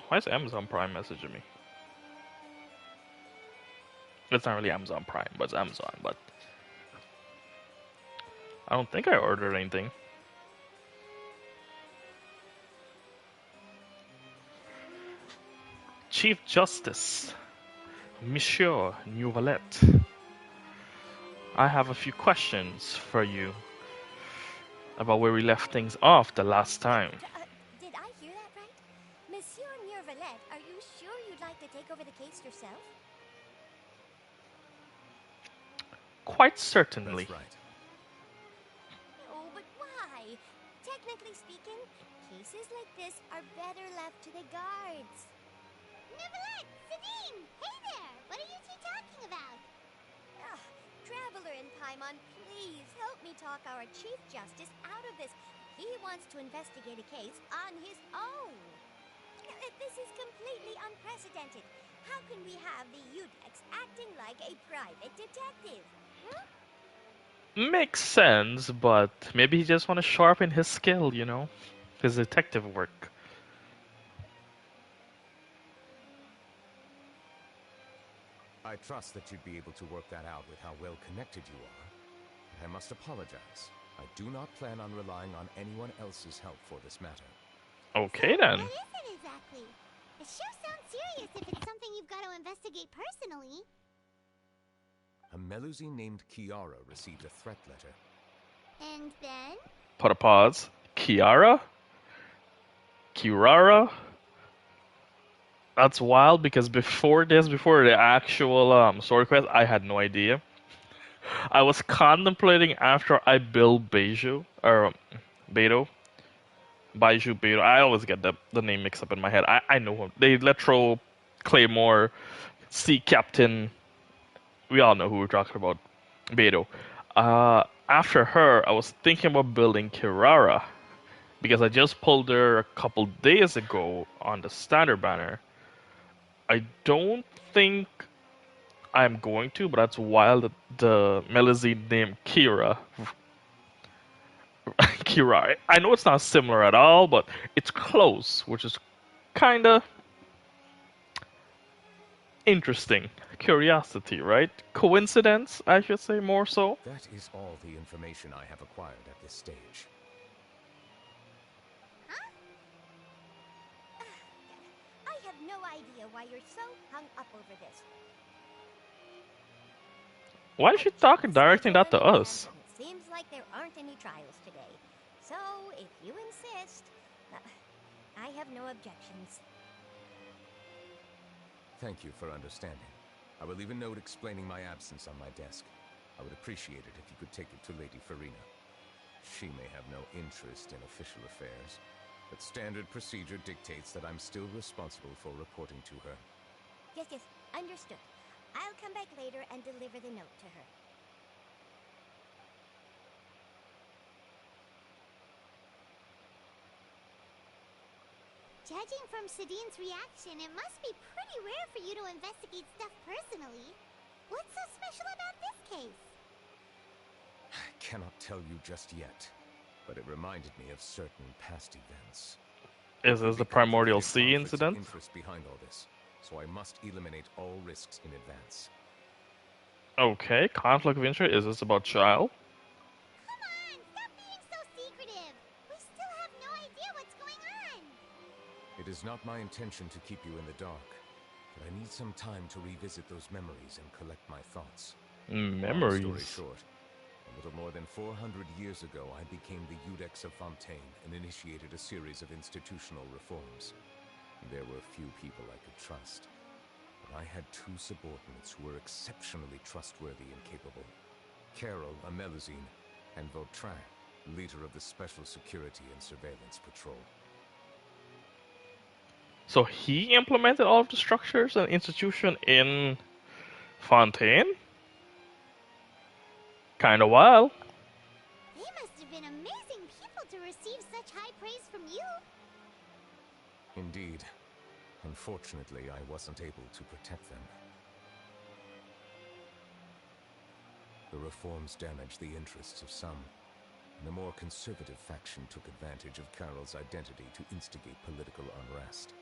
Why is Amazon Prime messaging me? It's not really Amazon Prime, but it's Amazon. But I don't think I ordered anything. Chief Justice, Monsieur Neuvillette, I have a few questions for you about where we left things off the last time. Did I hear that right? Monsieur Neuvillette, are you sure you'd like to take over the case yourself? Quite certainly. That's right. Oh, but why? Technically speaking, cases like this are better left to the guards. Neuvillette! Sabine! Hey there! What are you two talking about? Traveler in Paimon, please help me talk our Chief Justice out of this. He wants to investigate a case on his own. This is completely unprecedented. How can we have the Udex acting like a private detective? Huh? Makes sense, but maybe he just want to sharpen his skill, you know? His detective work. I trust that you'd be able to work that out with how well connected you are. But I must apologize. I do not plan on relying on anyone else's help for this matter. Okay So, then. what is it exactly? It sure sounds serious if it's something you've got to investigate personally. A Melusine named Kiara received a threat letter. And then? Put a pause. Kiara? Kirara? That's wild because before the actual story quest, I had no idea. I was contemplating after I built Beiju, or Beto. Baiju Beto. I always get the name mixed up in my head. I know him. They Letro, Claymore, Sea Captain. We all know who we're talking about. Beto. After her, I was thinking about building Kirara because I just pulled her a couple days ago on the standard banner. I don't think I'm going to, but that's wild that the Melazine named Kira. Kira. I know it's not similar at all, but it's close, which is kinda interesting. Curiosity, right? Coincidence, I should say, more so. That is all the information I have acquired at this stage. Huh? I have no idea why you're so hung up over this. Why is she talking, directing that to us? It seems like there aren't any trials today. So, if you insist, I have no objections. Thank you for understanding. I will leave a note explaining my absence on my desk. I would appreciate it if you could take it to Lady Farina. She may have no interest in official affairs, but standard procedure dictates that I'm still responsible for reporting to her. Yes, understood. I'll come back later and deliver the note to her. Judging from Sadine's reaction, it must be pretty rare for you to investigate stuff personally. What's so special about this case? I cannot tell you just yet, but it reminded me of certain past events. Is this the Primordial Sea incident? Interest behind all this, so I must eliminate all risks in advance. Okay, conflict of interest. Is this about child? Come on, stop being so secretive. We still have no idea what's going on. It is not my intention to keep you in the dark, but I need some time to revisit those memories and collect my thoughts. Memories. Long story short, a little more than 400 years ago, I became the Udex of Fontaine and initiated a series of institutional reforms. There were few people I could trust, but I had two subordinates who were exceptionally trustworthy and capable. Carol, a Melusine, and Vautrin, leader of the Special Security and Surveillance Patrol. So he implemented all of the structures and institution in Fontaine? Kinda wild. They must have been amazing people to receive such high praise from you. Indeed. Unfortunately, I wasn't able to protect them. The reforms damaged the interests of some, and the more conservative faction took advantage of Carol's identity to instigate political unrest.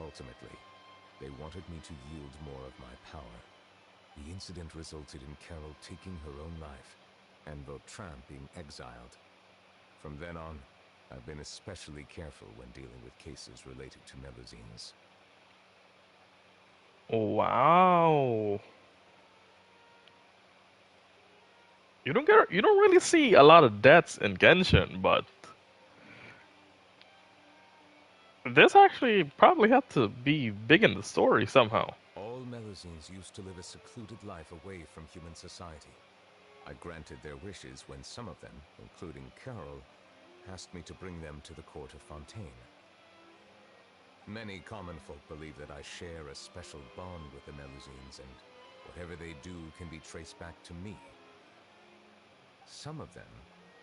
Ultimately, they wanted me to yield more of my power. The incident resulted in Carol taking her own life, and Vautrin being exiled. From then on, I've been especially careful when dealing with cases related to Melusines. Wow. You don't really see a lot of deaths in Genshin, but this actually probably had to be big in the story somehow. All Melusines used to live a secluded life away from human society. I granted their wishes when some of them, including Carol, asked me to bring them to the court of Fontaine. Many common folk believe that I share a special bond with the Melusines, and whatever they do can be traced back to me. Some of them,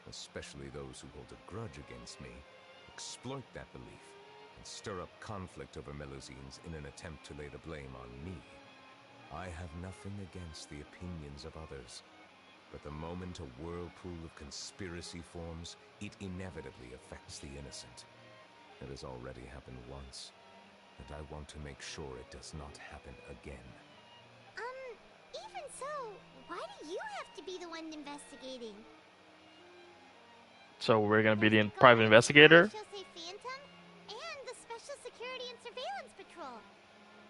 especially those who hold a grudge against me, exploit that belief and stir up conflict over Melusines in an attempt to lay the blame on me. I have nothing against the opinions of others, but the moment a whirlpool of conspiracy forms, it inevitably affects the innocent. It has already happened once, and I want to make sure it does not happen again. Even so, why do you have to be the one investigating? So we're gonna be There's the the private guards, investigator. Chaussee Phantom, and the Special Security and Surveillance Patrol.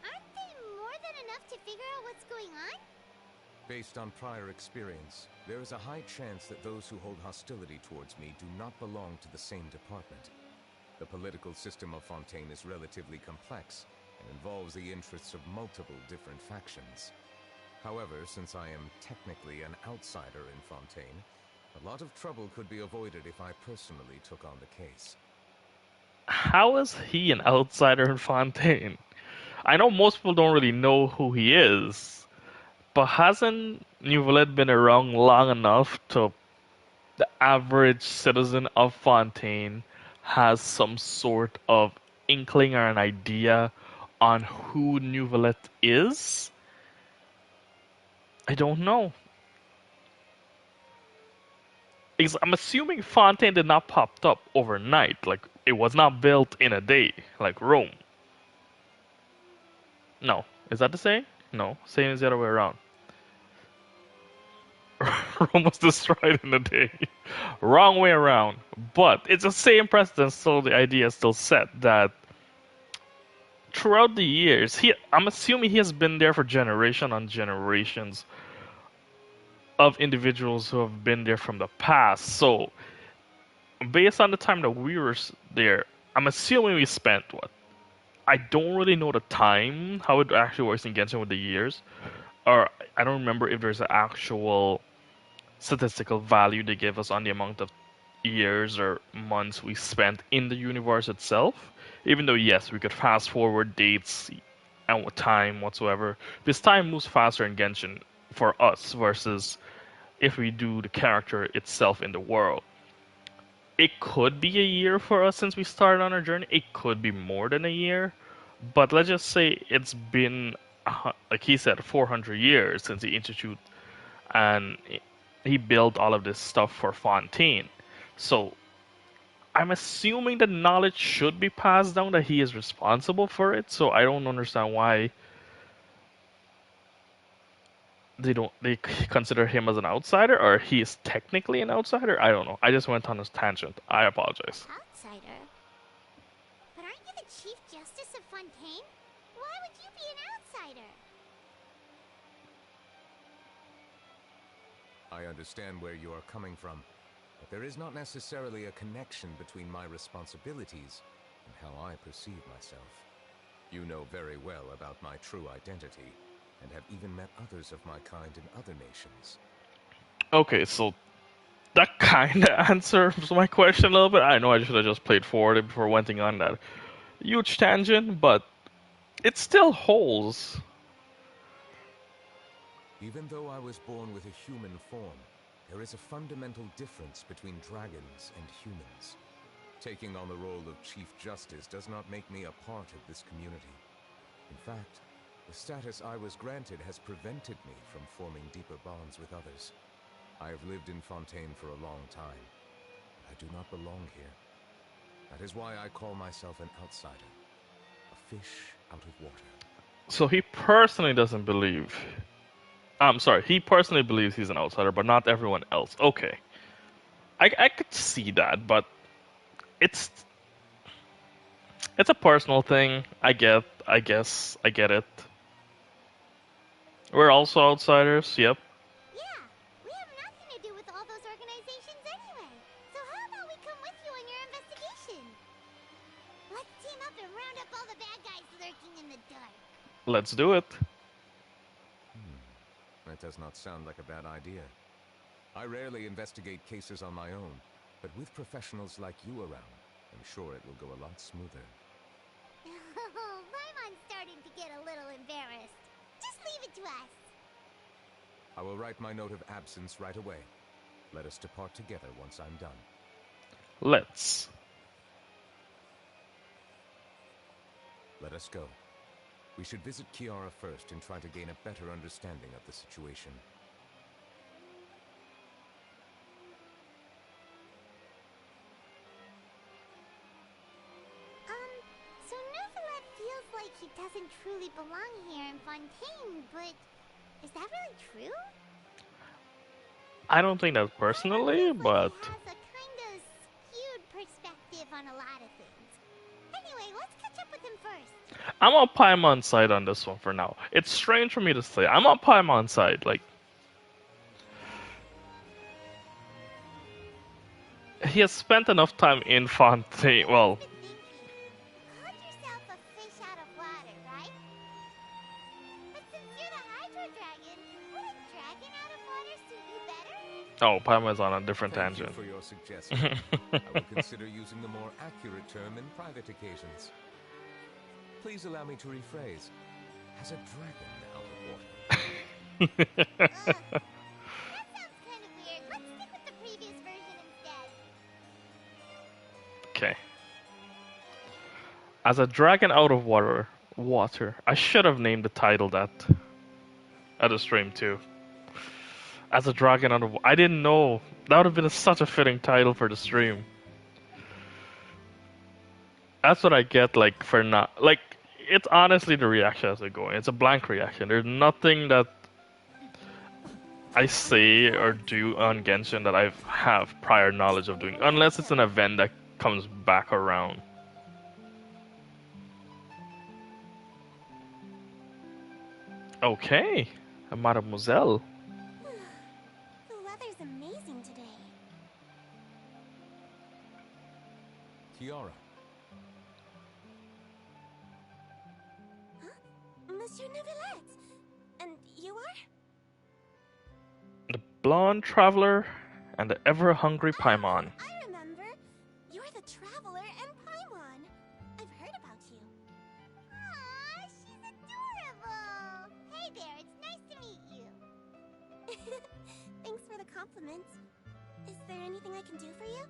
Aren't they more than enough to figure out what's going on? Based on prior experience, there is a high chance that those who hold hostility towards me do not belong to the same department. The political system of Fontaine is relatively complex and involves the interests of multiple different factions. However, since I am technically an outsider in Fontaine, a lot of trouble could be avoided if I personally took on the case. How is he an outsider in Fontaine? I know most people don't really know who he is, but hasn't Neuvillette been around long enough to the average citizen of Fontaine has some sort of inkling or an idea on who Neuvillette is? I don't know. Because I'm assuming Fontaine did not pop up overnight. Like, it was not built in a day, like Rome. No. Is that the same? No. Same as the other way around. Rome was destroyed in a day. Wrong way around. But it's the same precedent, so the idea is still set that throughout the years, I'm assuming he has been there for generation on generations of individuals who have been there from the past. So, based on the time that we were there, I'm assuming we spent what? I don't really know the time, how it actually works in Genshin with the years. Or I don't remember if there's an actual statistical value they give us on the amount of years or months we spent in the universe itself. Even though, yes, we could fast forward dates and time whatsoever. This time moves faster in Genshin for us versus if we do the character itself in the world. It could be a year for us since we started on our journey. It could be more than a year. But let's just say it's been, like he said, 400 years since he instituted and he built all of this stuff for Fontaine. So I'm assuming the knowledge should be passed down that he is responsible for it. So I don't understand why they consider him as an outsider, or he is technically an outsider. I don't know. I just went on a tangent. I apologize. Outsider? But aren't you the Chief Justice of Fontaine? Why would you be an outsider? I understand where you are coming from, but there is not necessarily a connection between my responsibilities and how I perceive myself. You know very well about my true identity, and have even met others of my kind in other nations. Okay, so that kind of answers my question a little bit. I know I should have just played forward it before went on that huge tangent, but it still holds. Even though I was born with a human form, there is a fundamental difference between dragons and humans. Taking on the role of Chief Justice does not make me a part of this community. In fact, the status I was granted has prevented me from forming deeper bonds with others. I have lived in Fontaine for a long time, but I do not belong here. That is why I call myself an outsider, a fish out of water. So he personally doesn't believe. I'm sorry, he personally believes he's an outsider, but not everyone else. Okay. I could see that, but it's it's a personal thing. I guess I get it. We're also outsiders, yep. Yeah, we have nothing to do with all those organizations anyway. So how about we come with you on your investigation? Let's team up and round up all the bad guys lurking in the dark. Let's do it. That does not sound like a bad idea. I rarely investigate cases on my own, but with professionals like you around, I'm sure it will go a lot smoother. Oh, Paimon's starting to get a little embarrassed. Just leave it to us. I will write my note of absence right away. Let us depart together once I'm done. Let's. Let us go. We should visit Kiara first and try to gain a better understanding of the situation. So Neuvillette feels like he doesn't truly belong here in Fontaine, but is that really true? I don't think that personally, Paimon feels but like he has a kind of skewed perspective on a lot of things. Anyway, let's catch up with him first. I'm on Paimon's side on this one for now. It's strange for me to say. I'm on Paimon's side. Like, he has spent enough time in Fontaine. Well, Been thinking. You called yourself a fish out of water, right? But since you're the Hydro Dragon, would a dragon out of water suit you better? oh, Paimon's on a different Thank you tangent. for your suggestion. I will consider using the more accurate term in private occasions. Please allow me to rephrase. As a dragon out of water. That sounds kind of weird. Let's stick with the previous version instead. Okay. As a dragon out of water. I should have named the title that at the stream too. As a dragon out of. I didn't know that would have been such a fitting title for the stream. That's what I get like for not like. It's honestly the reaction as they're going. It's a blank reaction. There's nothing that I say or do on Genshin that I have prior knowledge of doing, unless it's an event that comes back around. Okay, Mademoiselle. The weather's amazing today. Kiara, Monsieur Neuvillette! And you are? The blonde traveler and the ever-hungry Paimon. I remember. You're the Traveler and Paimon. I've heard about you. Aw, she's adorable. Hey there, it's nice to meet you. Thanks for the compliment. Is there anything I can do for you?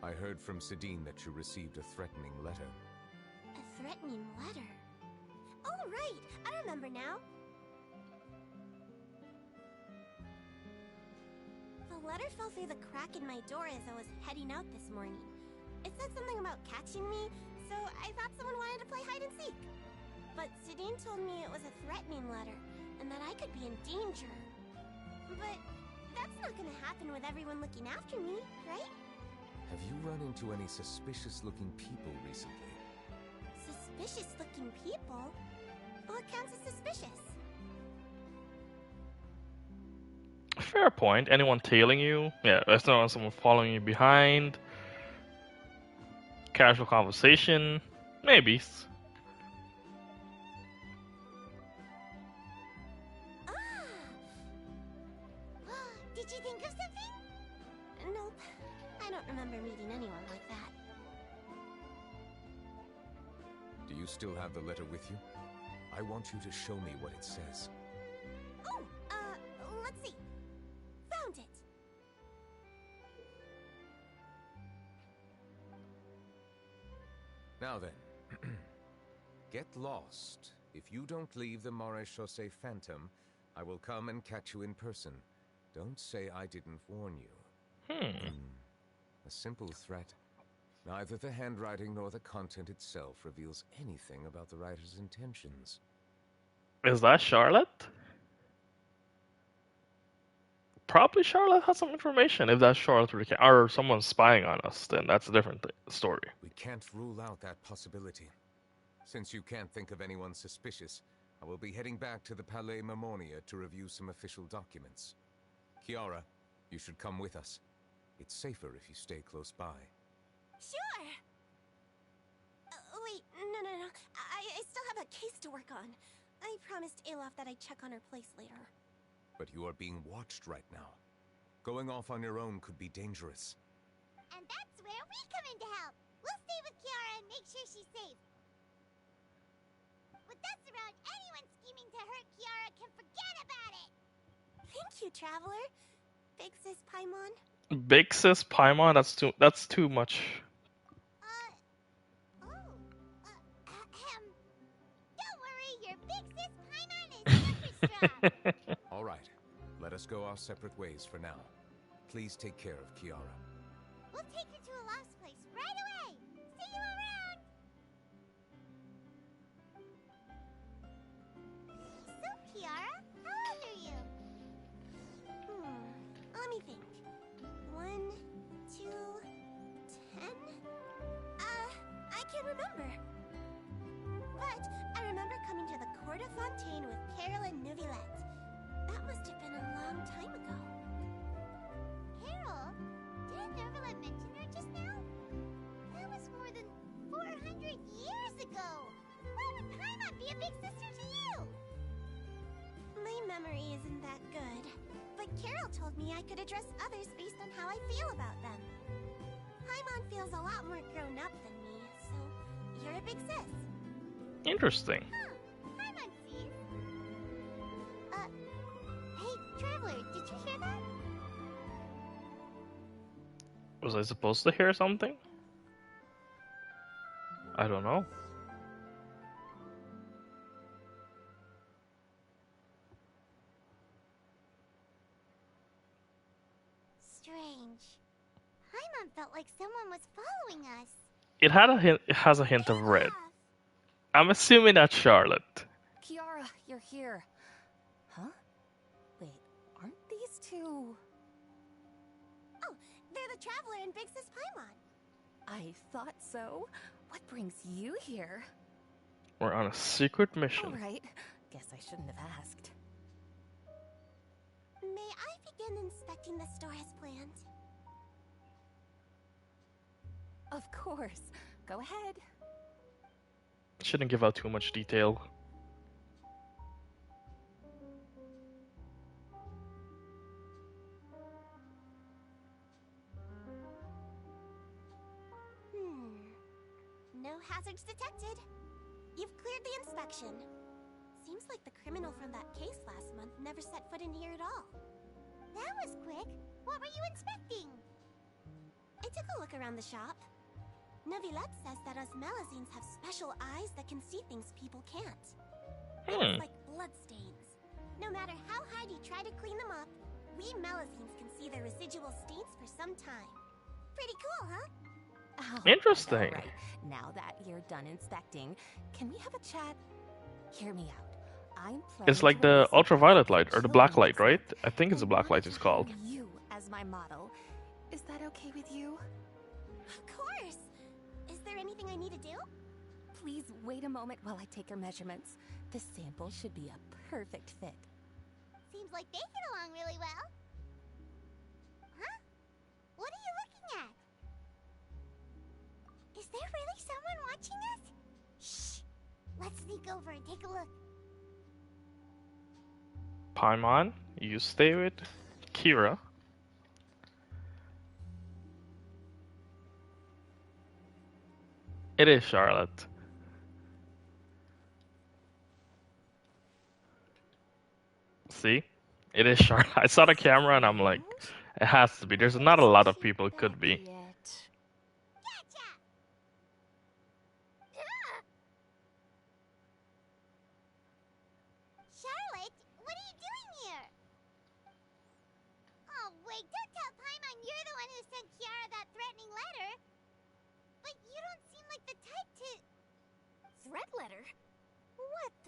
I heard from Sidine that you received a threatening letter. A threatening letter. Oh, right. I remember now. The letter fell through the crack in my door as I was heading out this morning. It said something about catching me, so I thought someone wanted to play hide and seek. But Sidine told me it was a threatening letter, and that I could be in danger. But that's not gonna happen with everyone looking after me, right? Have you run into any suspicious-looking people recently? Suspicious-looking people? What counts as suspicious? Fair point. Anyone tailing you? Yeah, there's not someone following you behind. Casual conversation? Maybe. Did you think of something? Nope. I don't remember meeting anyone like that. Do you still have the letter with you? I want you to show me what it says. Oh, let's see. Found it. Now then, get lost. If you don't leave the Maréchaussée Phantom, I will come and catch you in person. Don't say I didn't warn you. A simple threat, Neither the handwriting nor the content itself reveals anything about the writer's intentions. Is that Charlotte? Probably Charlotte has some information. If that's Charlotte or someone spying on us, then that's a different story. We can't rule out that possibility. Since you can't think of anyone suspicious, I will be heading back to the Palais Mermonia to review some official documents. Kiara, you should come with us. It's safer if you stay close by. Sure. Wait, no. I still have a case to work on. I promised Alof that I'd check on her place later. But you are being watched right now. Going off on your own could be dangerous. And that's where we come in to help. We'll stay with Kiara and make sure she's safe. With us around, anyone scheming to hurt Kiara can forget about it. Thank you, Traveler. Big Sis Paimon. Big Sis Paimon? That's too much. Don't worry, your Big Sis Paimon is super strong. All right, let us go our separate ways for now. Please take care of Kiara. We'll take her to a lost place right away. See you around. So, Kiara, how old are you? Let me think. 1, 2, 10? I can't remember. But I remember coming to the Court of Fontaine with Carol and Neuvillette. That must have been a long time ago. Carol? Didn't Neuvillette mention her just now? That was more than 400 years ago. Why would Paimon be a big sister to you? My memory isn't that good. But Carol told me I could address others based on how I feel about them. Paimon feels a lot more grown up than me, so you're a big sis. Interesting. Huh. Paimon sees. Hey, Traveler, did you hear that? Was I supposed to hear something? I don't know. Strange. Paimon felt like someone was following us. It has a hint of red. I'm assuming that's Charlotte. Kiara, you're here. Huh? Wait, aren't these two... Oh, they're the Traveler and Big Sis Paimon. I thought so. What brings you here? We're on a secret mission. All right. Guess I shouldn't have asked. May I begin inspecting the store as planned? Of course. Go ahead. Shouldn't give out too much detail. No hazards detected. You've cleared the inspection. Seems like the criminal from that case last month never set foot in here at all. That was quick. What were you inspecting? I took a look around the shop. Neuvillette says that us Melazines have special eyes that can see things people can't. Things like bloodstains. No matter how hard you try to clean them up, we Melazines can see the residual stains for some time. Pretty cool, huh? Oh, Interesting. All right. Now that you're done inspecting, can we have a chat? Hear me out. I'm planning It's like to the release a ultraviolet light, or the children's black light, book, right? I think it's a and black light wanted it's to called. hire you as my model. Is that okay with you? Of course! Is there anything I need to do? Please wait a moment while I take your measurements. This sample should be a perfect fit. Seems like they get along really well. Huh? What are you looking at? Is there really someone watching us? Shh! Let's sneak over and take a look. Paimon, you stay with Kira. It is Charlotte. See? It is Charlotte. I saw the camera and I'm like, it has to be. There's not a lot of people it could be. Gotcha! Charlotte, what are you doing here? Oh, wait, don't tell Paimon you're the one who sent Kiara that threatening letter.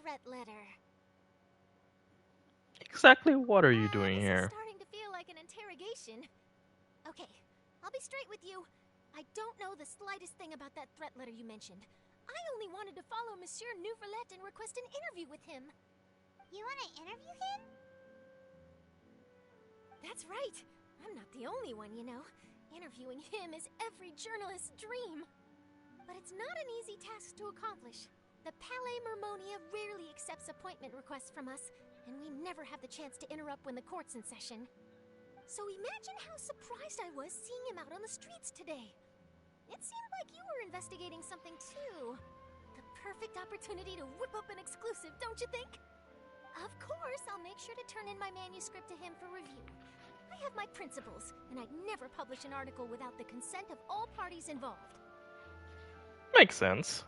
threat letter. Exactly what are you doing This is here? starting to feel like an interrogation. Okay, I'll be straight with you. I don't know the slightest thing about that threat letter you mentioned. I only wanted to follow Monsieur Neuvillette and request an interview with him. You want to interview him? That's right. I'm not the only one, you know. Interviewing him is every journalist's dream. But it's not an easy task to accomplish. The Palais Mermonia rarely accepts appointment requests from us, and we never have the chance to interrupt when the court's in session. So imagine how surprised I was seeing him out on the streets today. It seemed like you were investigating something too. The perfect opportunity to whip up an exclusive, don't you think? Of course, I'll make sure to turn in my manuscript to him for review. I have my principles, and I'd never publish an article without the consent of all parties involved. Makes sense.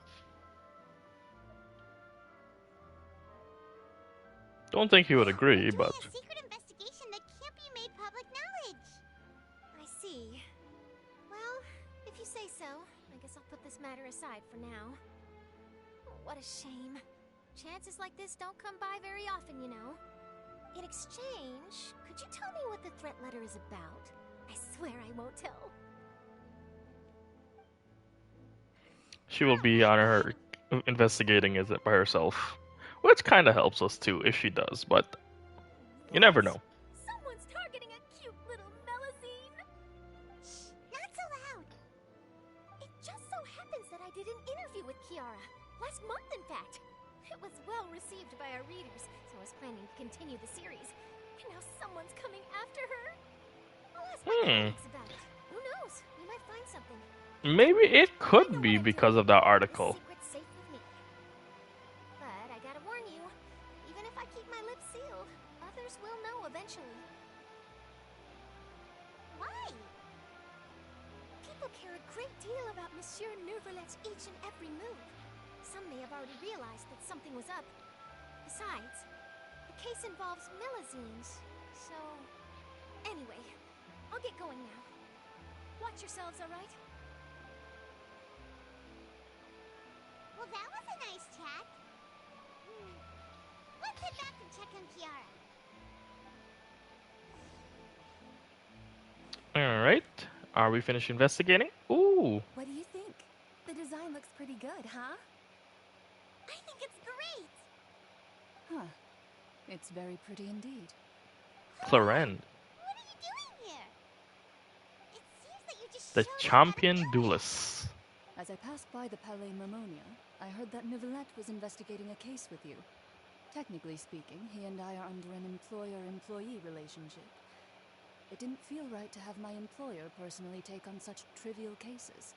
Don't think he would agree, We're but doing a secret investigation that can't be made public knowledge. I see. Well, if you say so, I guess I'll put this matter aside for now. Oh, what a shame. Chances like this don't come by very often, you know. In exchange, could you tell me what the threat letter is about? I swear I won't tell. she will be on her investigating it by herself. Which kind of helps us too if she does, but you never know. Someone's targeting a cute little Melazine. Shh, not so loud. It just so happens that I did an interview with Kiara. Last month, in fact. It was well received by our readers, so I was planning to continue the series. And now someone's coming after her. I'll ask my colleagues about it. Who knows? We might find something. Maybe it I know could what be I'm because doing. of that The article. secret's safe with me. But I gotta warn you, even if I keep my lips sealed, others will know eventually. Why? People care a great deal about Monsieur Neuvillette's each and every move. Some may have already realized that something was up. Besides, the case involves Melazines, so... Anyway, I'll get going now. Watch yourselves, alright? Well, that was a nice chat. Let's head back and check on Kiara. Alright. Are we finished investigating? Ooh. What do you think? The design looks pretty good, huh? I think it's great. Huh. It's very pretty indeed. Clarend. What are you doing here? It seems that you just The showed up champion out of nowhere. duelist. As I passed by the Palais Mermonia, I heard that Neuvillette was investigating a case with you. Technically speaking, he and I are under an employer-employee relationship. It didn't feel right to have my employer personally take on such trivial cases.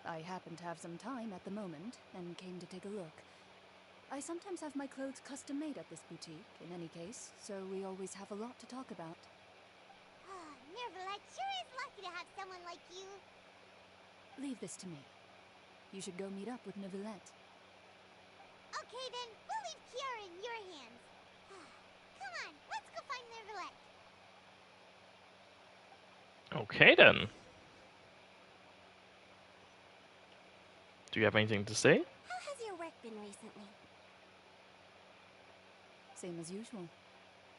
I happened to have some time at the moment, and came to take a look. I sometimes have my clothes custom-made at this boutique, in any case, so we always have a lot to talk about. Neuvillette sure is lucky to have someone like you. Leave this to me. You should go meet up with Neuvillette. Okay then, we'll leave Kiara in your hands. Come on, let's go find Neuvillette. Okay then. Do you have anything to say? How has your work been recently? Same as usual.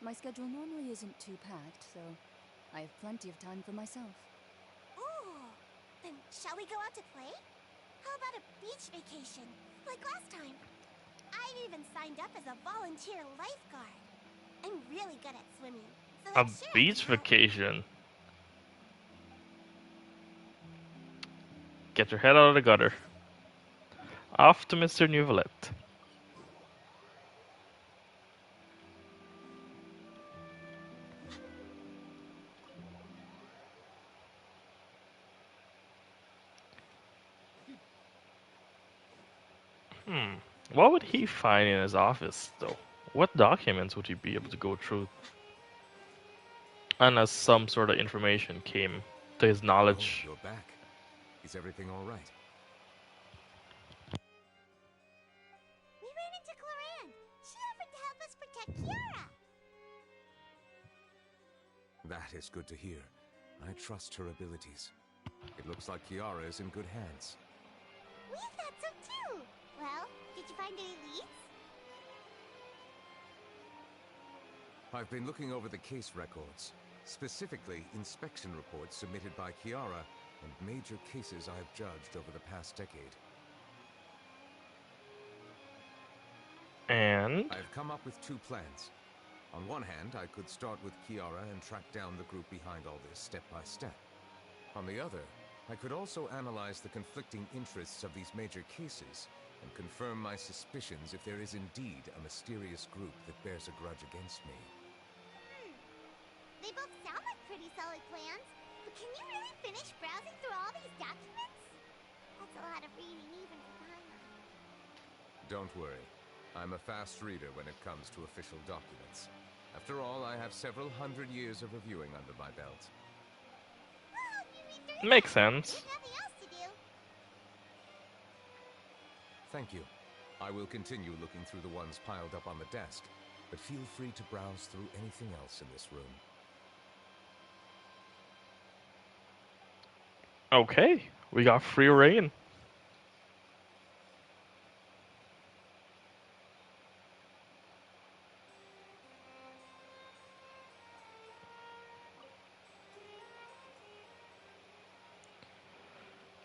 My schedule normally isn't too packed, so I have plenty of time for myself. Ooh, then shall we go out to play? How about a beach vacation, like last time? I've even signed up as a volunteer lifeguard. I'm really good at swimming, so A I'm sure I beach can help. vacation. Get your head out of the gutter. Off to Mr. Neuvillette. What would he find in his office, though? What documents would he be able to go through? Unless some sort of information came to his knowledge. Oh, you're back. Is everything all right? We ran into Clarand. She offered to help us protect Kiara. That is good to hear. I trust her abilities. It looks like Kiara is in good hands. We thought so too. Well, did you find any leads? I've been looking over the case records, specifically inspection reports submitted by Kiara and major cases I've judged over the past decade. And I've come up with two plans. On one hand, I could start with Kiara and track down the group behind all this step by step. On the other, I could also analyze the conflicting interests of these major cases and confirm my suspicions if there is indeed a mysterious group that bears a grudge against me. They both sound like pretty solid plans, but can you really finish browsing through all these documents? That's a lot of reading even for Paimon. Don't worry. I'm a fast reader when it comes to official documents. After all, I have several hundred years of reviewing under my belt. Well, you read through makes them. sense. There's nothing else to do. Thank you. I will continue looking through the ones piled up on the desk, but feel free to browse through anything else in this room. Okay, we got free reign.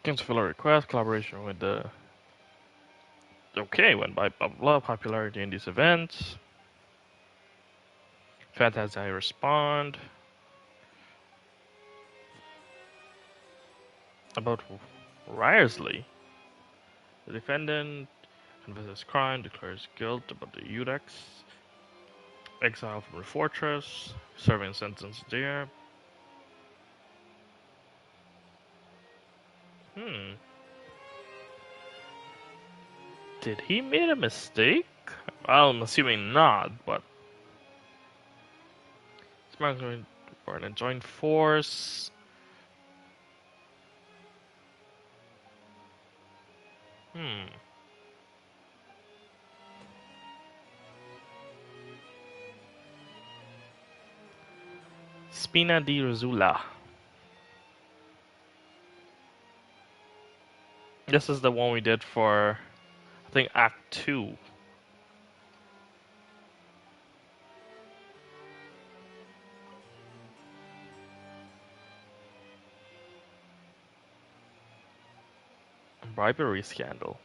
Can fulfill a request, collaboration with the... Okay, went by blah blah blah, popularity in these events. Fantasy I respond. About Ryersley. The defendant confesses crime, declares guilt about the Udex. Exile from the fortress, serving sentence there. Did he make a mistake? I'm assuming not, but Smart going for a joint force. Spina di Rosula. This is the one we did for, I think, Act 2. Bribery scandal.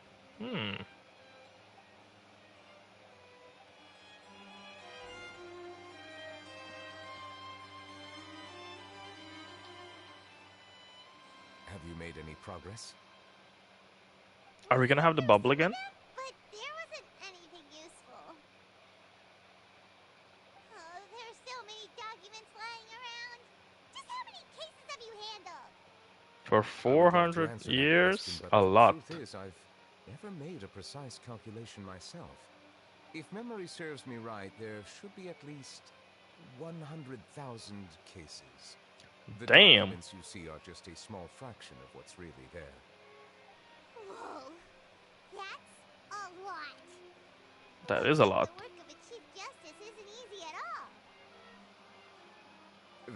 Have you made any progress? Are we gonna have the bubble again? But there wasn't anything useful. Oh, there's so many documents lying around. Just how many cases have you handled? For I would love to 400 answer that years? question, A but lot. The truth is, I've never made a precise calculation myself. If memory serves me right, there should be at least 100,000 cases. The Damn. documents you see are just a small fraction of what's really there. Whoa, that's a lot. That is a Seems lot. like the work of a Chief Justice isn't easy at all.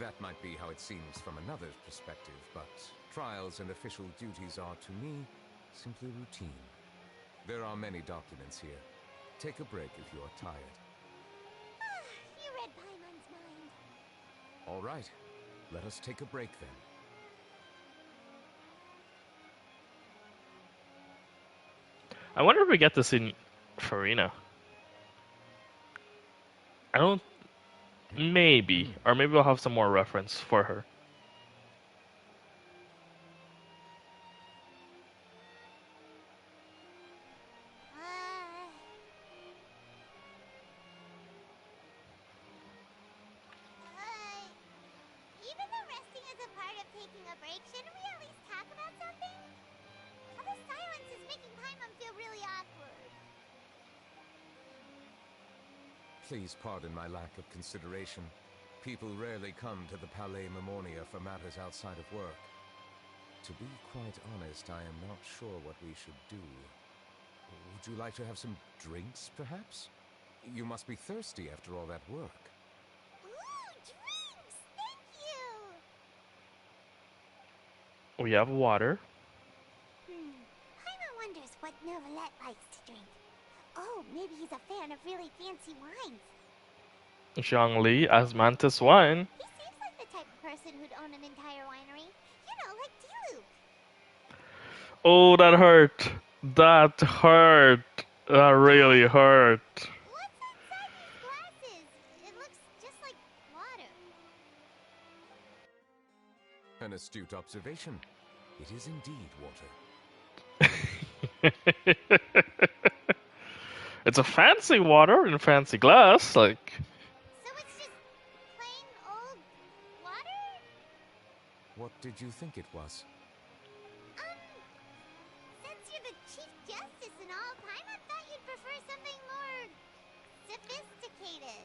That might be how it seems from another's perspective, but trials and official duties are, to me, simply routine. There are many documents here. Take a break if you are tired. You read Paimon's mind. All right, let us take a break then. I wonder if we get this in Farina. I don't... Maybe. Or maybe we'll have some more reference for her. Even though resting is a part of taking a break, shouldn't we at least talk about something? All the silence is making Paimon feel really awkward. Please pardon my lack of consideration. People rarely come to the Palais Mammonia for matters outside of work. To be quite honest, I am not sure what we should do. Would you like to have some drinks, perhaps? You must be thirsty after all that work. Ooh, drinks! Thank you! We have water. Paimon wonders what Neuvillette likes to drink. Oh, maybe he's a fan of really fancy wines. Zhangli as Mantis Wine. He seems like the type of person who'd own an entire winery. You know, like Diluc. Oh, that hurt. That hurt. That really hurt. What's inside these glasses? It looks just like water. An astute observation. It is indeed water. It's a fancy water in a fancy glass, like. So it's just plain old water? What did you think it was? Since you're the Chief Justice and all, Paimon thought you'd prefer something more sophisticated.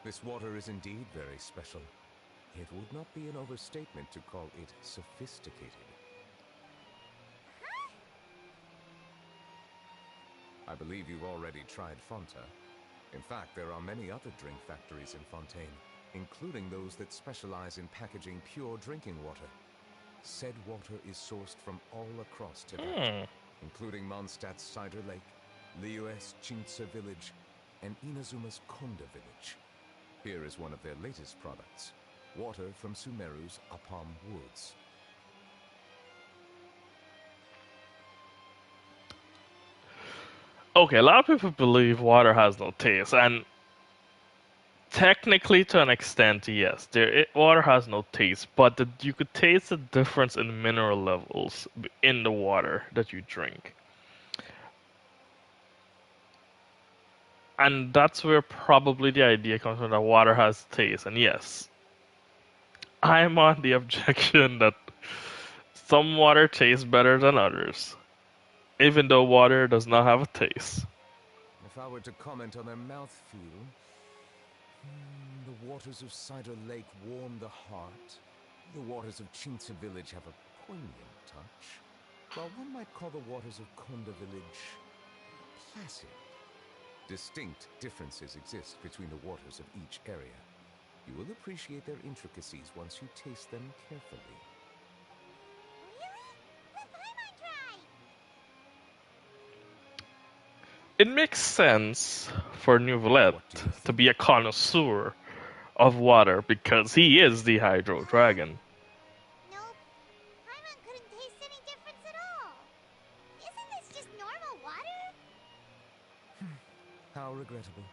This water is indeed very special. It would not be an overstatement to call it sophisticated. Huh? I believe you've already tried Fonta. In fact, there are many other drink factories in Fontaine, including those that specialize in packaging pure drinking water. Said water is sourced from all across Tibet, including Mondstadt's Cider Lake, Liyue's Chintsa village, and Inazuma's Konda village. Here is one of their latest products, water from Sumeru's Apam Woods. Okay, a lot of people believe water has no taste, and technically, to an extent, yes, water has no taste, but you could taste the difference in mineral levels in the water that you drink. And that's where probably the idea comes from that water has taste. And yes, I'm on the objection that some water tastes better than others, even though water does not have a taste. If I were to comment on their mouthfeel, the waters of Cider Lake warm the heart. The waters of Chintsa village have a poignant touch, while one might call the waters of Konda village placid. Distinct differences exist between the waters of each area. You will appreciate their intricacies once you taste them carefully. Really? Let Paimon try! It makes sense for Neuvillette to be a connoisseur of water because he is the Hydro Dragon. Nope. Paimon couldn't taste any difference at all. Isn't this just normal water? How regrettable.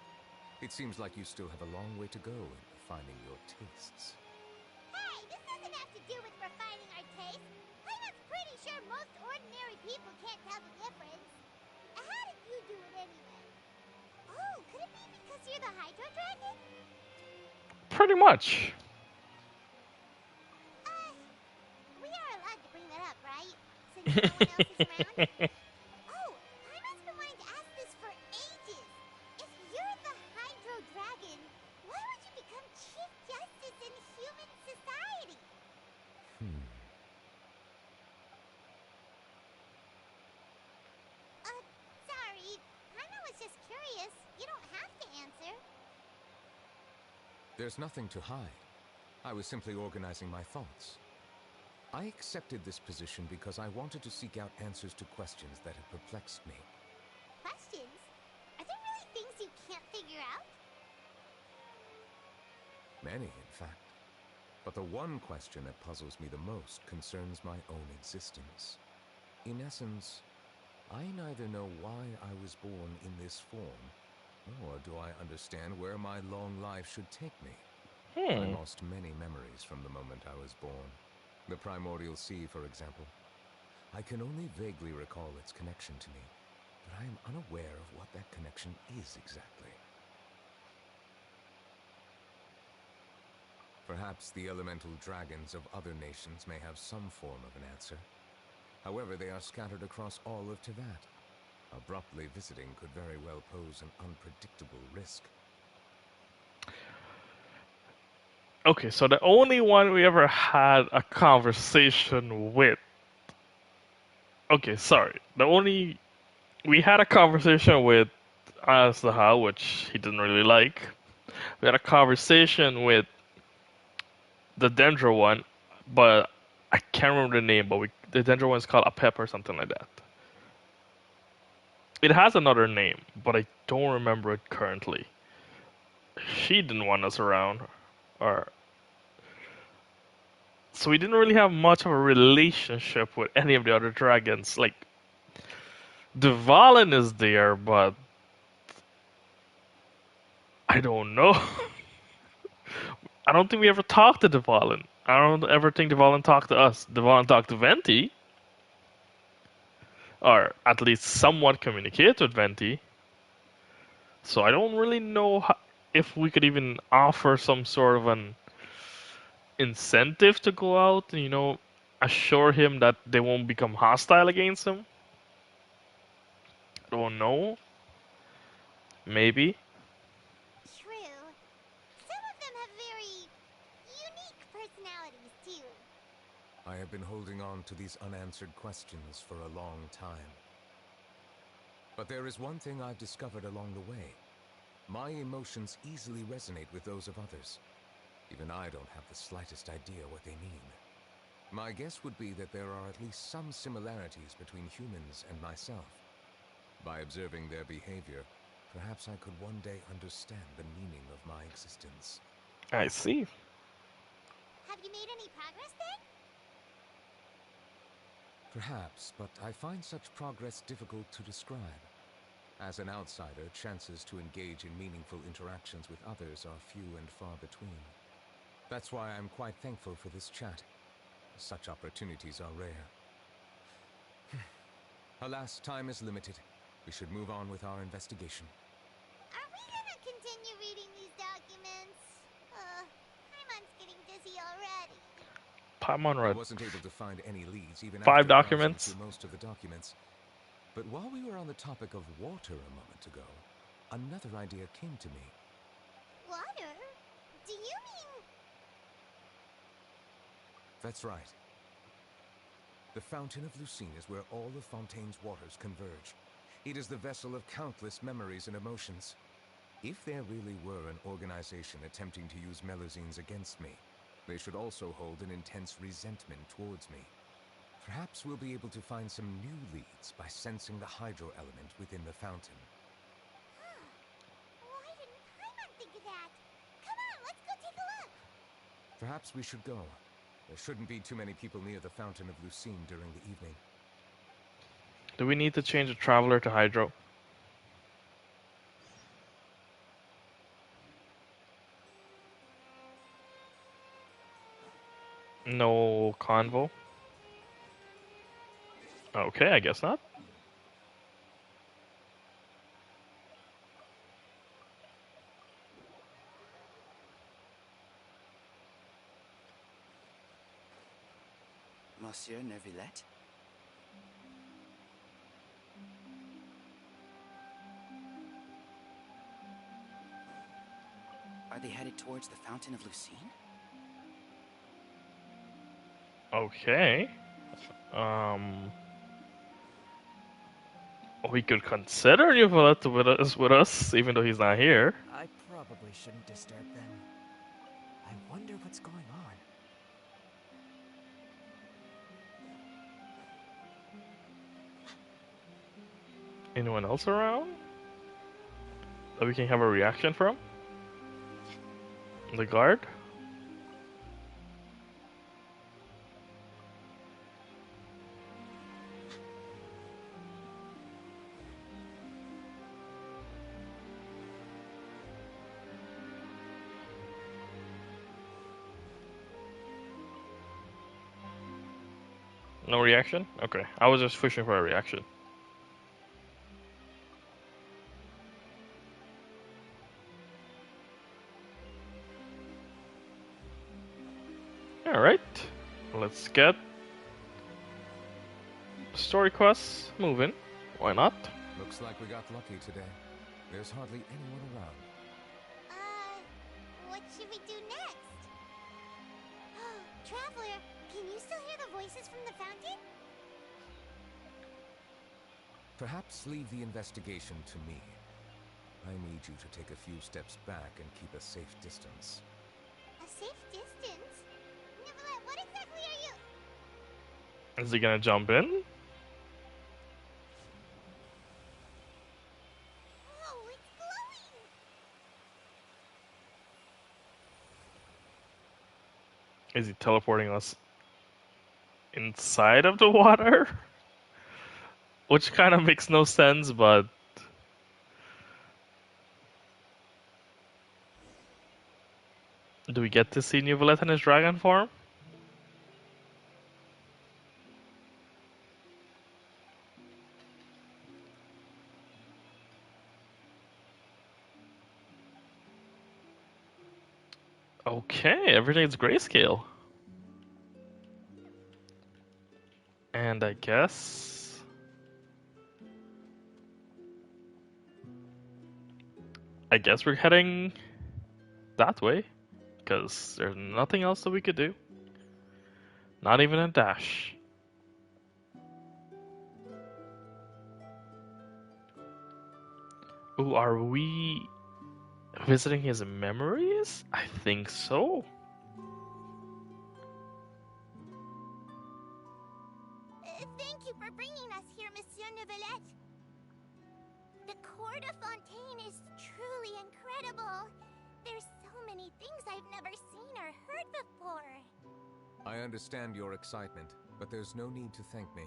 It seems like you still have a long way to go in refining your tastes. Hey, this doesn't have to do with refining our taste. Paimon's pretty sure most ordinary people can't tell the difference. How did you do it anyway? Oh, could it be because you're the Hydro Dragon? Pretty much. We are allowed to bring that up, right? Since no one else is around? Oh, Paimon's been wanting to ask this for ages. If you're the Hydro Dragon, why would you become Chief Justice in human society? Sorry. Paimon was just curious. You don't have to answer. There's nothing to hide. I was simply organizing my thoughts. I accepted this position because I wanted to seek out answers to questions that had perplexed me. Questions? Are there really things you can't figure out? Many, in fact. But the one question that puzzles me the most concerns my own existence. In essence, I neither know why I was born in this form, nor do I understand where my long life should take me. I lost many memories from the moment I was born. The primordial sea, for example. I can only vaguely recall its connection to me, but I am unaware of what that connection is exactly. Perhaps the elemental dragons of other nations may have some form of an answer. However, they are scattered across all of Tibet. Abruptly visiting could very well pose an unpredictable risk. Okay, so the only one we ever had a conversation with. Okay, sorry. We had a conversation with as the how, which he didn't really like. We had a conversation with the Dendro one, but I can't remember the name. But the Dendro one is called a pep or something like that. It has another name, but I don't remember it currently. she didn't want us around, or so we didn't really have much of a relationship with any of the other dragons. Like Dvalin is there, but I don't know. I don't think we ever talked to Dvalin. I don't ever think Dvalin talked to us. Dvalin talked to Venti, or at least somewhat communicated with Venti. So I don't really know if we could even offer some sort of an incentive to go out and, assure him that they won't become hostile against him. Don't know. Maybe. True. Some of them have very unique personalities, too. I have been holding on to these unanswered questions for a long time. But there is one thing I've discovered along the way. My emotions easily resonate with those of others. Even I don't have the slightest idea what they mean. My guess would be that there are at least some similarities between humans and myself. By observing their behavior, perhaps I could one day understand the meaning of my existence. I see. Have you made any progress then? Perhaps, but I find such progress difficult to describe. As an outsider, chances to engage in meaningful interactions with others are few and far between. That's why I'm quite thankful for this chat. Such opportunities are rare. Alas, time is limited. We should move on with our investigation. Are we gonna continue reading these documents? Paimon's getting dizzy already. Paimon I read wasn't able to find any leads even 5 after browsing documents. through most of the documents. But while we were on the topic of water a moment ago, another idea came to me. Water? Do you mean... That's right. The Fountain of Lucine is where all of Fontaine's waters converge. It is the vessel of countless memories and emotions. If there really were an organization attempting to use Melusines against me, they should also hold an intense resentment towards me. Perhaps we'll be able to find some new leads by sensing the hydro element within the fountain. Why didn't Paimon think of that? Come on, let's go take a look. Perhaps we should go. There shouldn't be too many people near the Fountain of Lucine during the evening. Do we need to change the Traveler to Hydro? No convo? Okay, I guess not. Monsieur Neuvillette? Are they headed towards the Fountain of Lucine? Okay. We could consider Neuvillette with us, even though he's not here. I probably shouldn't disturb them. I wonder what's going on. Anyone else around that we can have a reaction from? The guard? No reaction? Okay, I was just fishing for a reaction. Alright, let's get story quests moving. Why not? Looks like we got lucky today. There's hardly anyone around. What should we do next? Traveler, can you still hear the voices from the fountain? Perhaps leave the investigation to me. I need you to take a few steps back and keep a safe distance. A safe distance? Neuvillette, what exactly are you... Is he gonna jump in? Oh, it's glowing! Is he teleporting us inside of the water? Which kind of makes no sense, but do we get to see Neuvillette in his dragon form? Okay, everything's grayscale. And I guess we're heading that way, because there's nothing else that we could do. Not even a dash. Ooh, are we visiting his memories? I think so. Thank you for bringing us here, Monsieur Neuvillette. The Cour de Fontaine is truly incredible. There's so many things I've never seen or heard before. I understand your excitement, but there's no need to thank me.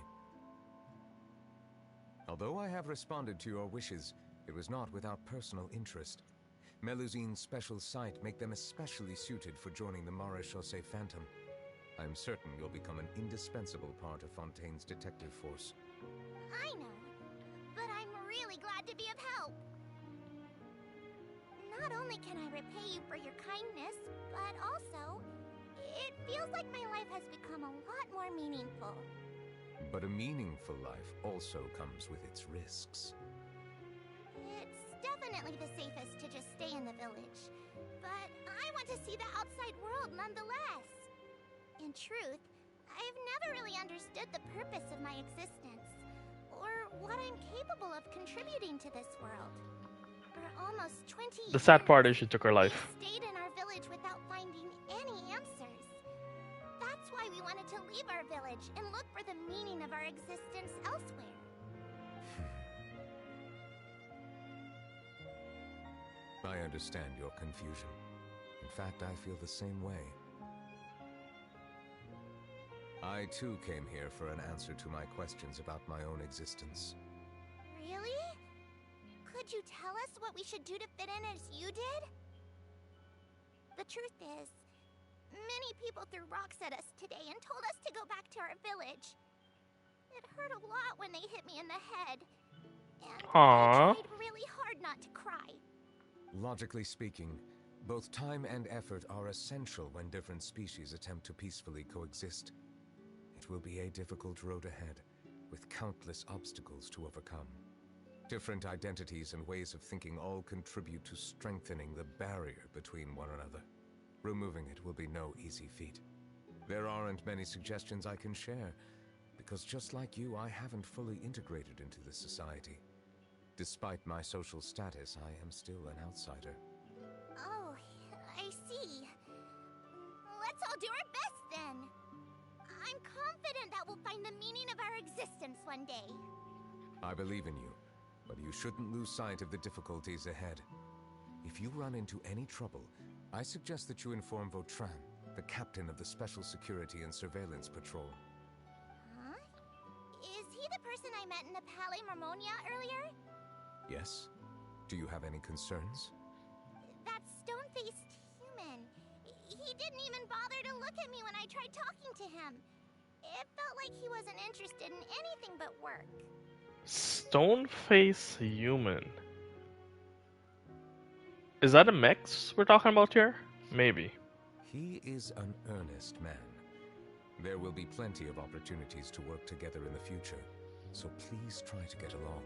Although I have responded to your wishes, it was not without personal interest. Melusine's special sight make them especially suited for joining the Maréchaussée Phantom. I'm certain you'll become an indispensable part of Fontaine's detective force. I know, but I'm really glad to be of help. Not only can I repay you for your kindness, but also, it feels like my life has become a lot more meaningful. But a meaningful life also comes with its risks. It's definitely the safest to just stay in the village, but I want to see the outside world nonetheless. In truth, I've never really understood the purpose of my existence, or what I'm capable of contributing to this world. For almost 20 years, The sad part is she took her life. we stayed in our village without finding any answers. That's why we wanted to leave our village and look for the meaning of our existence elsewhere. I understand your confusion. In fact, I feel the same way. I too came here for an answer to my questions about my own existence. Really? Could you tell us what we should do to fit in as you did? The truth is, many people threw rocks at us today and told us to go back to our village. It hurt a lot when they hit me in the head. And Aww. I tried really hard not to cry. Logically speaking, both time and effort are essential when different species attempt to peacefully coexist. It will be a difficult road ahead, with countless obstacles to overcome. Different identities and ways of thinking all contribute to strengthening the barrier between one another. Removing it will be no easy feat. There aren't many suggestions I can share, because just like you, I haven't fully integrated into the society. Despite my social status, I am still an outsider. Oh, I see. Let's all do our best then. I'm confident that we'll find the meaning of our existence one day. I believe in you, but you shouldn't lose sight of the difficulties ahead. If you run into any trouble, I suggest that you inform Vautrin, the captain of the Special Security and Surveillance Patrol. Huh? Is he the person I met in the Palais Marmonia earlier? Yes? Do you have any concerns? That stone-faced human. He didn't even bother to look at me when I tried talking to him. It felt like he wasn't interested in anything but work. Stoneface human. Is that a mix we're talking about here? Maybe. He is an earnest man. There will be plenty of opportunities to work together in the future, so please try to get along.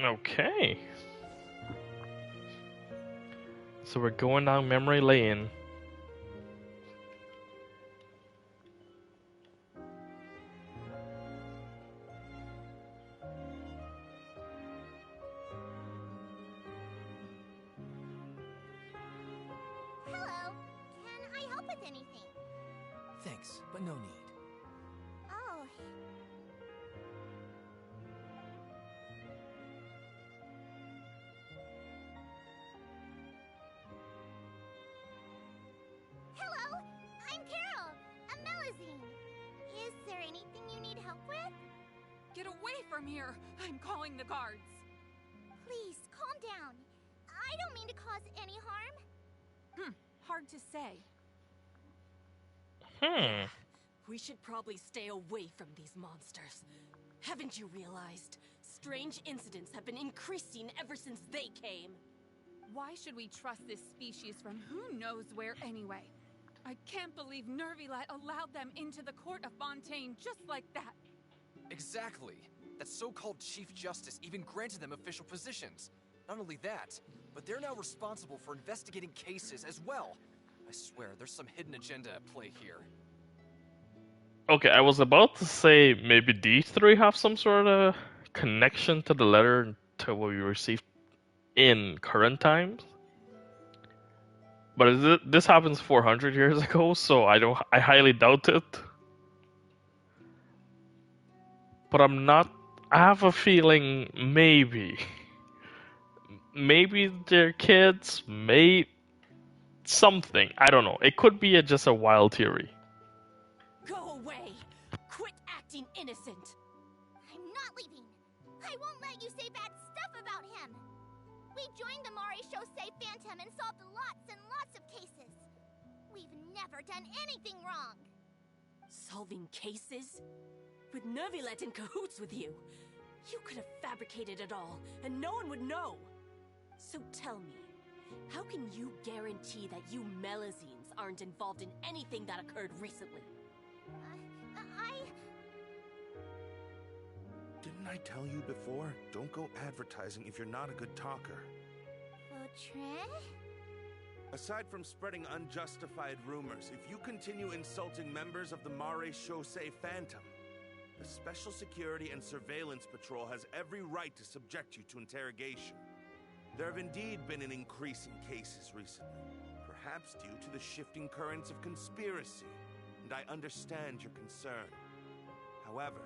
Okay. So we're going down memory lane. Hello. Can I help with anything? Thanks, but no need. Oh. Get away from here! I'm calling the guards! Please, calm down. I don't mean to cause any harm. Hard to say. We should probably stay away from these monsters. Haven't you realized? Strange incidents have been increasing ever since they came. Why should we trust this species from who knows where anyway? I can't believe Neuvillette allowed them into the court of Fontaine just like that. Exactly. That so-called Chief Justice even granted them official positions. Not only that, but they're now responsible for investigating cases as well. I swear, there's some hidden agenda at play here. Okay, I was about to say maybe these three have some sort of connection to the letter to what we received in current times. But this happens 400 years ago, so I highly doubt it. But I have a feeling maybe they're kids, something. I don't know. It could be just a wild theory. Go away! Quit acting innocent! I'm not leaving. I won't let you say bad stuff about him. We joined the Mari Chaussee Phantom and solved lots and lots of cases. We've never done anything wrong. Solving cases? With Neuvillette in cahoots with you. You could have fabricated it all, and no one would know. So tell me, how can you guarantee that you Melazines aren't involved in anything that occurred recently? Didn't I tell you before? Don't go advertising if you're not a good talker. Vautrin? Aside from spreading unjustified rumors, if you continue insulting members of the Mare Chaussee Phantom, the Special Security and Surveillance Patrol has every right to subject you to interrogation. There have indeed been an increase in cases recently, perhaps due to the shifting currents of conspiracy, and I understand your concern. However,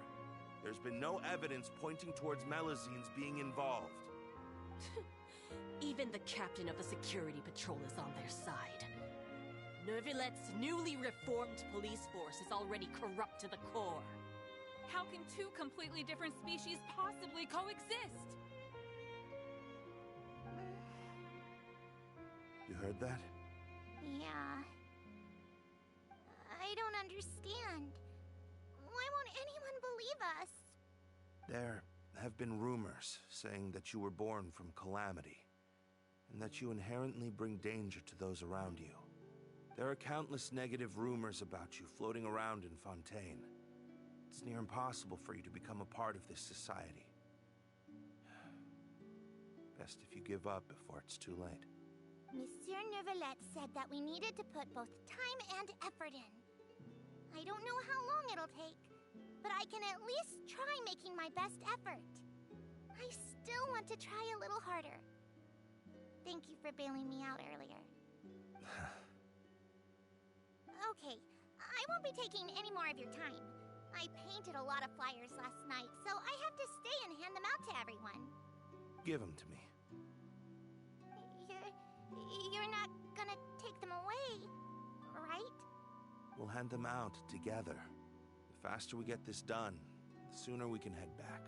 there's been no evidence pointing towards Melazines being involved. Even the captain of the security patrol is on their side. Neuvillette's newly reformed police force is already corrupt to the core. How can two completely different species possibly coexist? You heard that? Yeah. I don't understand. Why won't anyone believe us? There have been rumors saying that you were born from calamity, and that you inherently bring danger to those around you. There are countless negative rumors about you floating around in Fontaine. It's near impossible for you to become a part of this society. Best if you give up before it's too late. Monsieur Neuvillette said that we needed to put both time and effort in. I don't know how long it'll take, but I can at least try making my best effort. I still want to try a little harder. Thank you for bailing me out earlier. Okay, I won't be taking any more of your time. I painted a lot of flyers last night, so I have to stay and hand them out to everyone. Give them to me. You're not gonna take them away, right? We'll hand them out together. The faster we get this done, the sooner we can head back.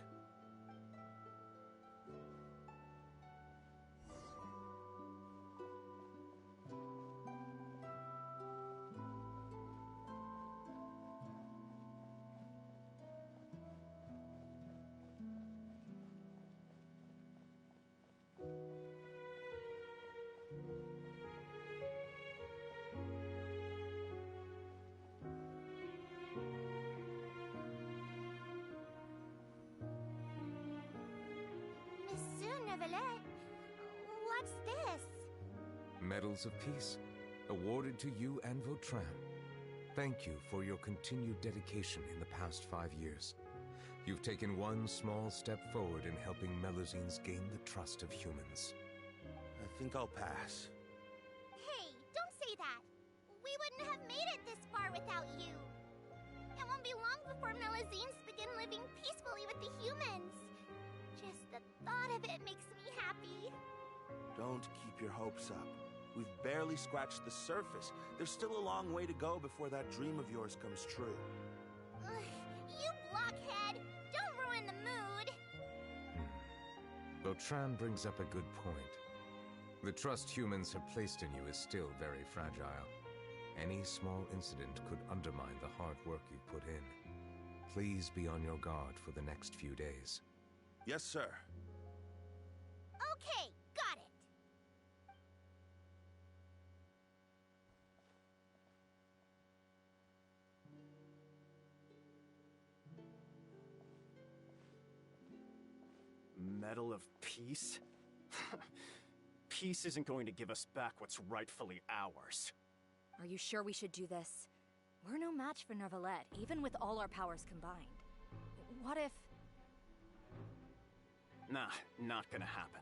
Monsieur Neuvillette, what's this? Medals of Peace, awarded to you and Vautrin. Thank you for your continued dedication in the past 5 years. You've taken one small step forward in helping Melazines gain the trust of humans. I think I'll pass. Hey, don't say that. We wouldn't have made it this far without you. It won't be long before Melazines begin living peacefully with the humans. Just the thought of it makes me happy. Don't keep your hopes up. We've barely scratched the surface. There's still a long way to go before that dream of yours comes true. You blockhead! Don't ruin the Vautrin brings up a good point. The trust humans have placed in you is still very fragile. Any small incident could undermine the hard work you put in. Please be on your guard for the next few days. Yes, sir. Okay, got it. Medal of Peace? Peace isn't going to give us back what's rightfully ours. Are you sure we should do this? We're no match for Neuvillette, even with all our powers combined. What if... Nah, not gonna happen.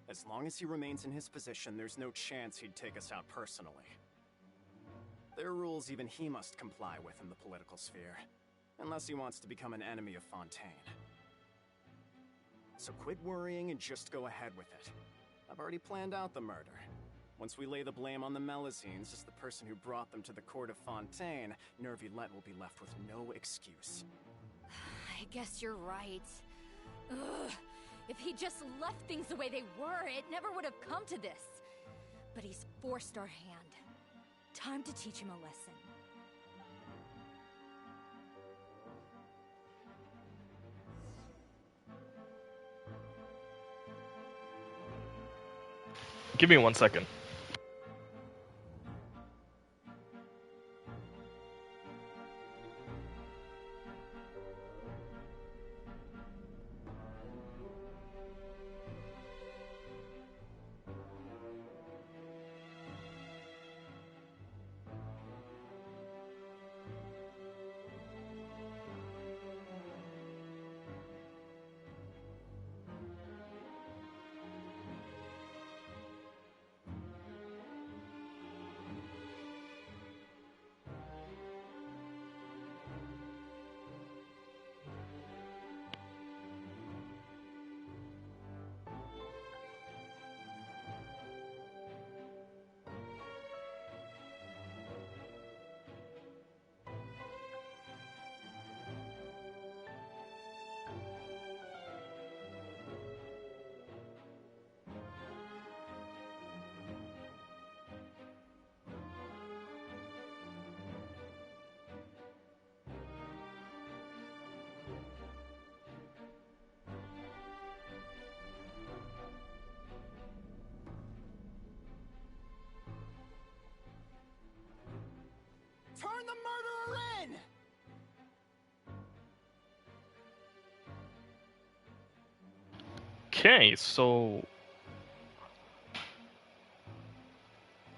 As long as he remains in his position, there's no chance he'd take us out personally. There are rules even he must comply with in the political sphere, unless he wants to become an enemy of Fontaine. So quit worrying and just go ahead with it. I've already planned out the murder. Once we lay the blame on the Melusines as the person who brought them to the court of Fontaine, Neuvillette will be left with no excuse. I guess you're right. Ugh. If he just left things the way they were, it never would have come to this. But he's forced our hand. Time to teach him a lesson. Give me 1 second. Turn the murderer in! Okay, so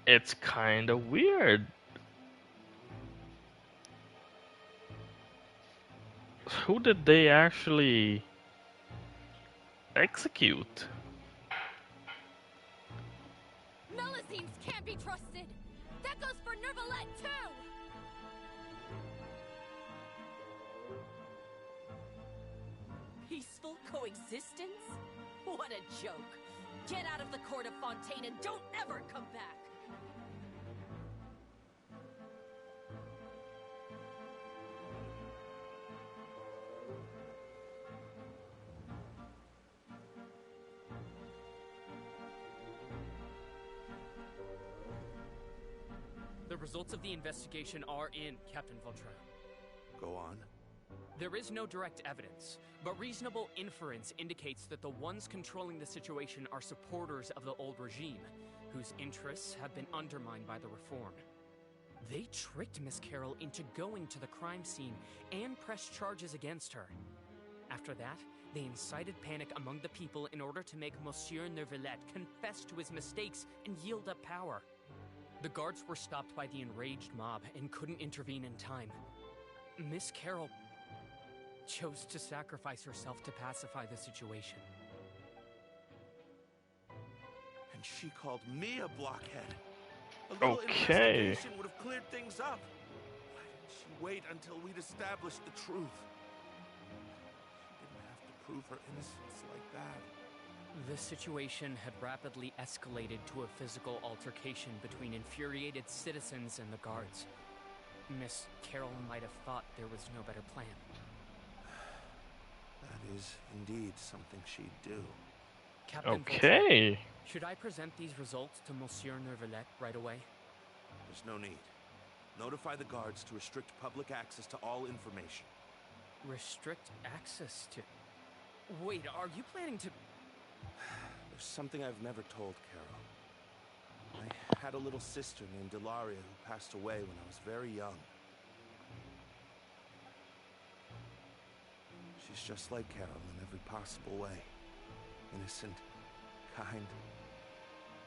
it's kind of weird. Who did they actually execute? Melusines can't be trusted! That goes for Neuvillette, too! Peaceful coexistence? What a joke. Get out of the court of Fontaine and don't ever come back! The results of the investigation are in, Captain Vautrin. Go on. There is no direct evidence, but reasonable inference indicates that the ones controlling the situation are supporters of the old regime, whose interests have been undermined by the reform. They tricked Miss Carroll into going to the crime scene and pressed charges against her. After that, they incited panic among the people in order to make Monsieur Neuvillette confess to his mistakes and yield up power. The guards were stopped by the enraged mob and couldn't intervene in time. Miss Carroll chose to sacrifice herself to pacify the situation. And she called me a blockhead. A little Okay. investigation would have cleared things up. Why didn't she wait until we'd established the truth? She didn't have to prove her innocence like that. The situation had rapidly escalated to a physical altercation between infuriated citizens and the guards. Miss Carroll might have thought there was no better plan. That is indeed something she'd do. Captain Okay. Vautrin, should I present these results to Monsieur Neuvillette right away? There's no need. Notify the guards to restrict public access to all information. Restrict access to... Wait, are you planning to... There's something I've never told Carol. I had a little sister named Delaria who passed away when I was very young. She's just like Carol in every possible way. Innocent, kind,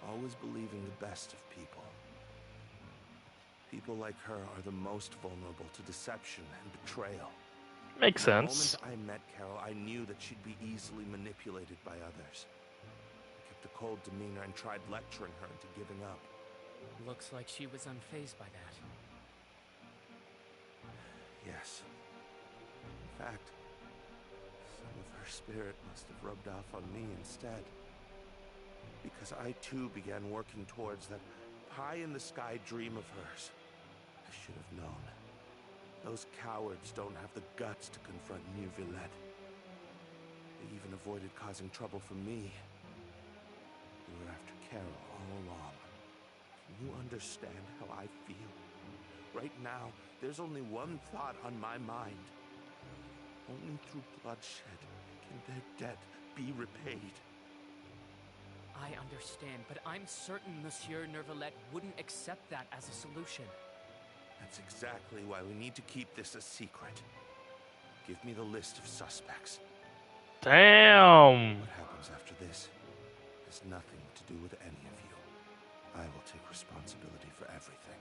always believing the best of people. People like her are the most vulnerable to deception and betrayal. Makes sense. The moment I met Carol, I knew that she'd be easily manipulated by others. I kept a cold demeanor and tried lecturing her into giving up. Looks like she was unfazed by that. Yes. In fact, some of her spirit must have rubbed off on me instead. Because I too began working towards that pie-in-the-sky dream of hers. I should have known. Those cowards don't have the guts to confront Neuvillette. They even avoided causing trouble for me. They were after Carol all along. Can you understand how I feel? Right now, there's only one thought on my mind. Only through bloodshed can their debt be repaid. I understand, but I'm certain Monsieur Neuvillette wouldn't accept that as a solution. That's exactly why we need to keep this a secret. Give me the list of suspects. Damn. What happens after this has nothing to do with any of you. I will take responsibility for everything.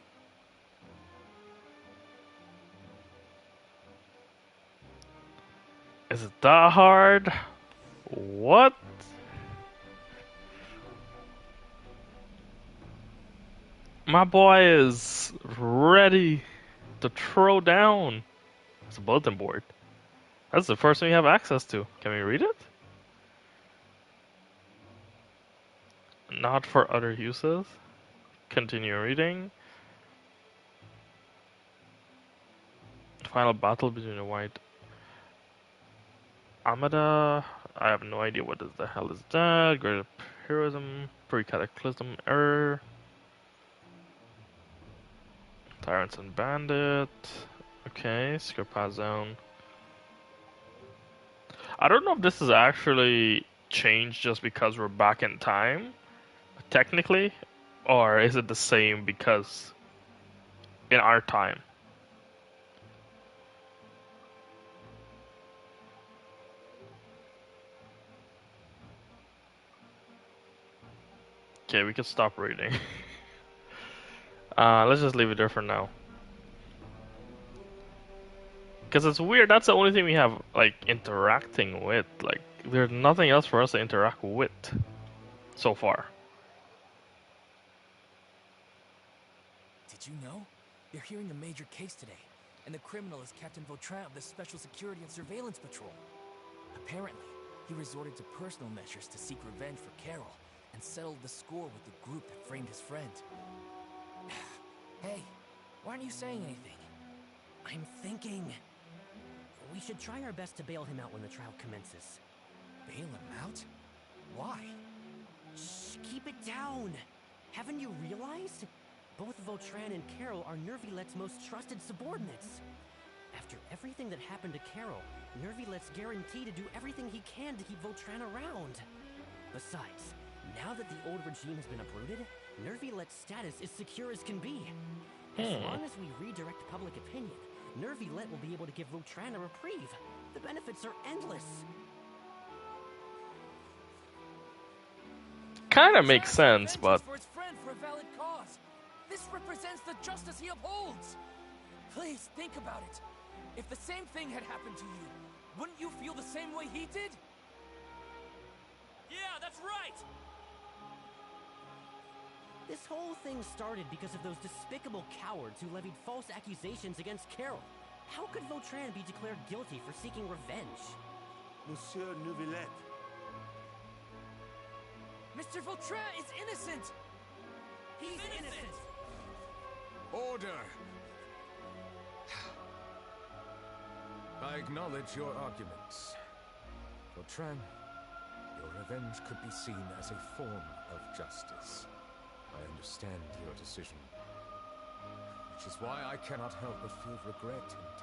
Is it that hard? What? My boy is ready to throw down. It's a bulletin board. That's the first thing we have access to. Can we read it? Not for other uses. Continue reading. Final battle between the white Amada. I have no idea what the hell is that. Great heroism. Pre-cataclysm error. Tyrants and Bandit. Okay, Script Zone. I don't know if this is actually changed just because we're back in time, technically, or is it the same because in our time? Okay, we can stop reading. Let's just leave it there for now. Because it's weird, that's the only thing we have, like, interacting with. Like, there's nothing else for us to interact with so far. Did you know? They're hearing a major case today, and the criminal is Captain Vautrin of the Special Security and Surveillance Patrol. Apparently, he resorted to personal measures to seek revenge for Carol, and settled the score with the group that framed his friend. Hey, why aren't you saying anything? I'm thinking... we should try our best to bail him out when the trial commences. Bail him out? Why? Shh, keep it down! Haven't you realized? Both Vautrin and Carol are Neuvillette's most trusted subordinates. After everything that happened to Carol, Neuvillette's guaranteed to do everything he can to keep Vautrin around. Besides, now that the old regime has been uprooted, Neuvillette's status is secure as can be. As long as we redirect public opinion, Neuvillette will be able to give Vautrin a reprieve. The benefits are endless. Kind of makes sense, but... For its friend for a valid cause. This represents the justice he upholds. Please, think about it. If the same thing had happened to you, wouldn't you feel the same way he did? Yeah, that's right! This whole thing started because of those despicable cowards who levied false accusations against Carol. How could Vautrin be declared guilty for seeking revenge? Monsieur Neuvillette. Mr. Vautrin is innocent! He's innocent! Order! I acknowledge your arguments. Vautrin, Your revenge could be seen as a form of justice. I understand your decision, which is why I cannot help but feel regret and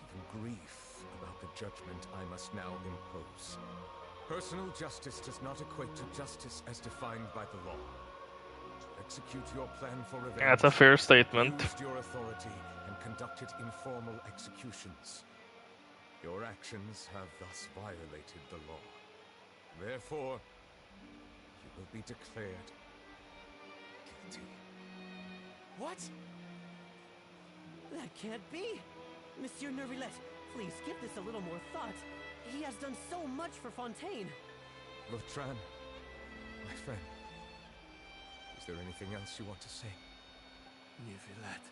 even grief about the judgment I must now impose. Personal justice does not equate to justice as defined by the law. To execute your plan for revenge, That's a fair statement. you used your authority and conducted informal executions. Your actions have thus violated the law. Therefore, you will be declared guilty. What? That can't be! Monsieur Neuvillette, please give this a little more thought. He has done so much for Fontaine. Vautrin, my friend, is there anything else you want to say? Neuvillette,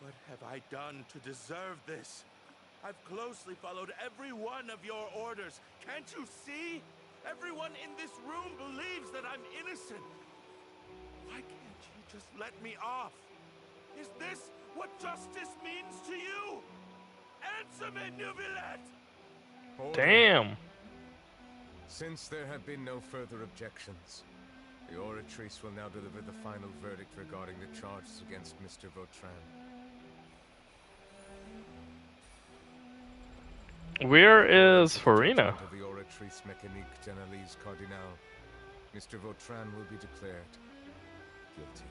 what have I done to deserve this? I've closely followed every one of your orders. Can't you see? Everyone in this room believes that I'm innocent. Why can't you just let me off? Is this what justice means to you? Answer me, Neuvillette! Damn. Since there have been no further objections, the Oratrice will now deliver the final verdict regarding the charges against Mr. Vautrin. Where is Farina? Of the Oratrice Mécanique d'Analyse Cardinal, Mr. Vautrin will be declared guilty.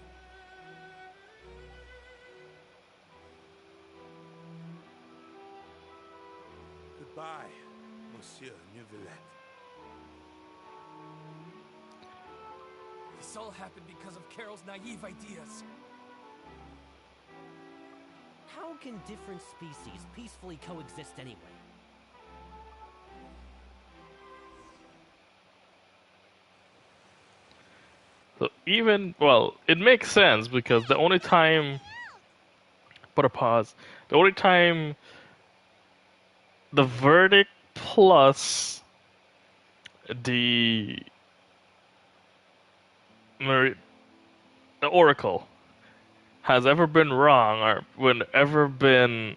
Goodbye, Monsieur Neuvillette. This all happened because of Carol's naive ideas. How can different species peacefully coexist anyway? So even, well, it makes sense because the only time, put a pause, the only time the verdict plus the the Oracle has ever been wrong or whenever been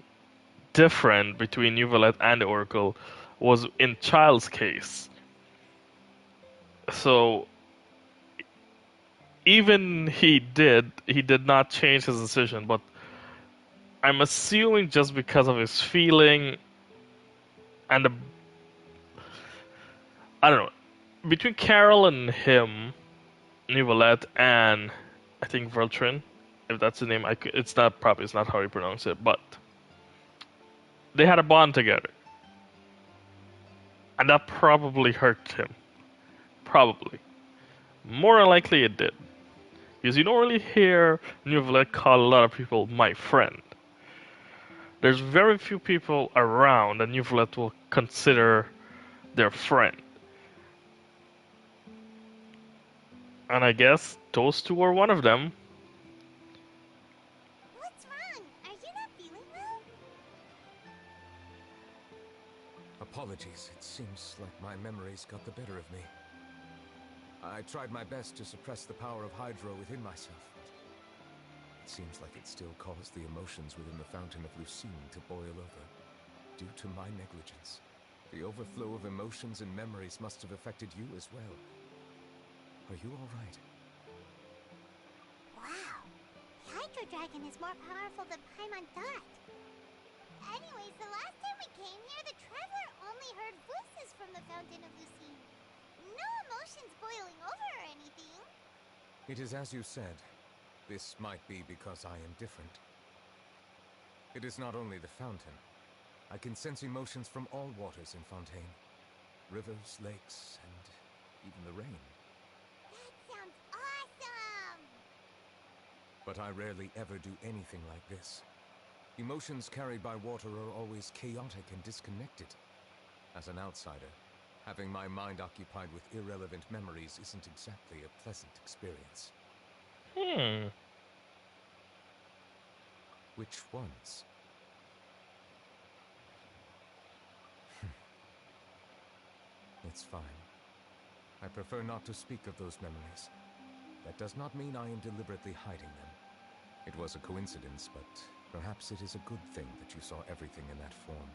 different between Neuvillette and the Oracle was in Child's case. So even he did not change his decision, but I'm assuming just because of his feeling and I don't know, between Carol and him, Neuvillette and I think Vautrin, if that's the name, it's not how you pronounce it, but they had a bond together, and that probably hurt him. Probably, more than likely it did. Because you don't really hear Neuvillette call a lot of people my friend. There's very few people around that Neuvillette will consider their friend. And I guess those two are one of them. What's wrong? Are you not feeling well? Apologies, it seems like my memories got the better of me. I tried my best to suppress the power of Hydro within myself, but it seems like it still caused the emotions within the Fountain of Lucine to boil over, due to my negligence. The overflow of emotions and memories must have affected you as well. Are you all right? Wow. The Hydro Dragon is more powerful than Paimon thought. Anyways, the last time we came here, the Traveler only heard voices from the Fountain of Lucine. No emotions boiling over or anything. It is as you said. This might be because I am different. It is not only the fountain. I can sense emotions from all waters in Fontaine. Rivers, lakes, and even the rain. That sounds awesome! But I rarely ever do anything like this. Emotions carried by water are always chaotic and disconnected. As an outsider, having my mind occupied with irrelevant memories isn't exactly a pleasant experience. Which ones? It's fine. I prefer not to speak of those memories. That does not mean I am deliberately hiding them. It was a coincidence, but perhaps it is a good thing that you saw everything in that form.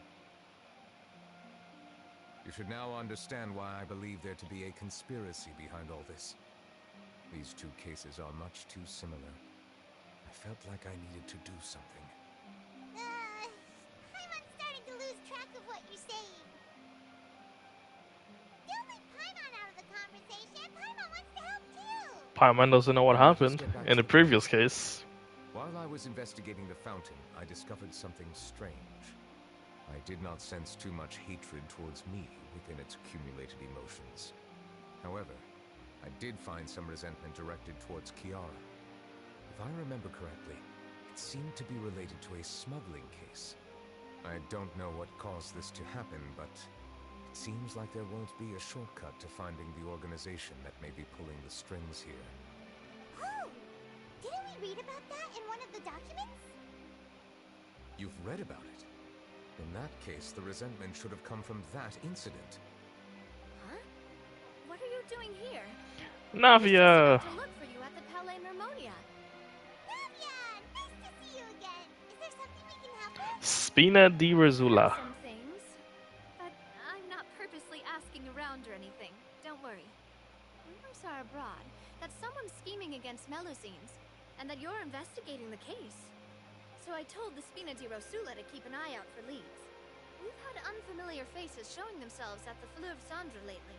You should now understand why I believe there to be a conspiracy behind all this. These two cases are much too similar. I felt like I needed to do something. Paimon's starting to lose track of what you're saying. Don't leave Paimon out of the conversation. Paimon wants to help too. Paimon doesn't know what happened in the previous case. While I was investigating the fountain, I discovered something strange. I did not sense too much hatred towards me within its accumulated emotions. However, I did find some resentment directed towards Kiara. If I remember correctly, it seemed to be related to a smuggling case. I don't know what caused this to happen, but it seems like there won't be a shortcut to finding the organization that may be pulling the strings here. Oh! Didn't we read about that in one of the documents? You've read about it? In that case, the resentment should have come from that incident. Huh? What are you doing here? Navia! To look for you at the Palais Mermonia. Navia! Nice to see you again. Is there something we can help with? Spina di Rizzula. Some things, but I'm not purposely asking around or anything. Don't worry. Rumors are abroad that someone's scheming against Melusines, and that you're investigating the case. So I told the Spina di Rosula to keep an eye out for leads. We've had unfamiliar faces showing themselves at the Fleuve Cendre lately.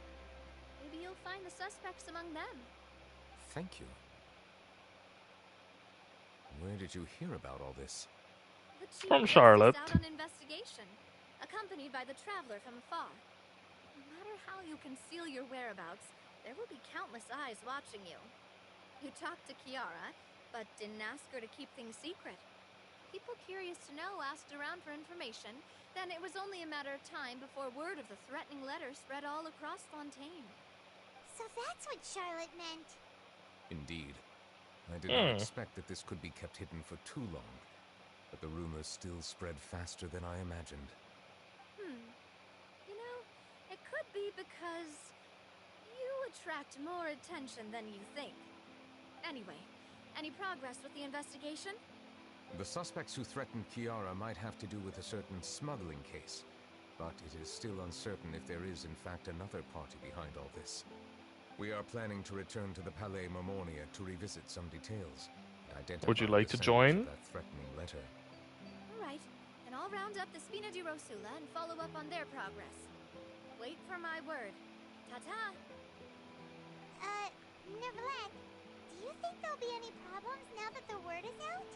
Maybe you'll find the suspects among them. Thank you. Where did you hear about all this? The chief From is Charlotte. out on investigation, accompanied by the traveler from afar. No matter how you conceal your whereabouts, there will be countless eyes watching you. You talked to Kiara, but didn't ask her to keep things secret. People curious to know asked around for information, then it was only a matter of time before word of the threatening letter spread all across Fontaine. So that's what Charlotte meant. Indeed. I did not expect that this could be kept hidden for too long, but the rumors still spread faster than I imagined. You know, it could be because you attract more attention than you think. Anyway, any progress with the investigation? The suspects who threatened Kiara might have to do with a certain smuggling case, but it is still uncertain if there is in fact another party behind all this. We are planning to return to the Palais Mermonia to revisit some details. Would you like to join? That threatening letter. Alright, then I'll round up the Spina di Rosula and follow up on their progress. Wait for my word. Ta-ta! Neuvillette, do you think there'll be any problems now that the word is out?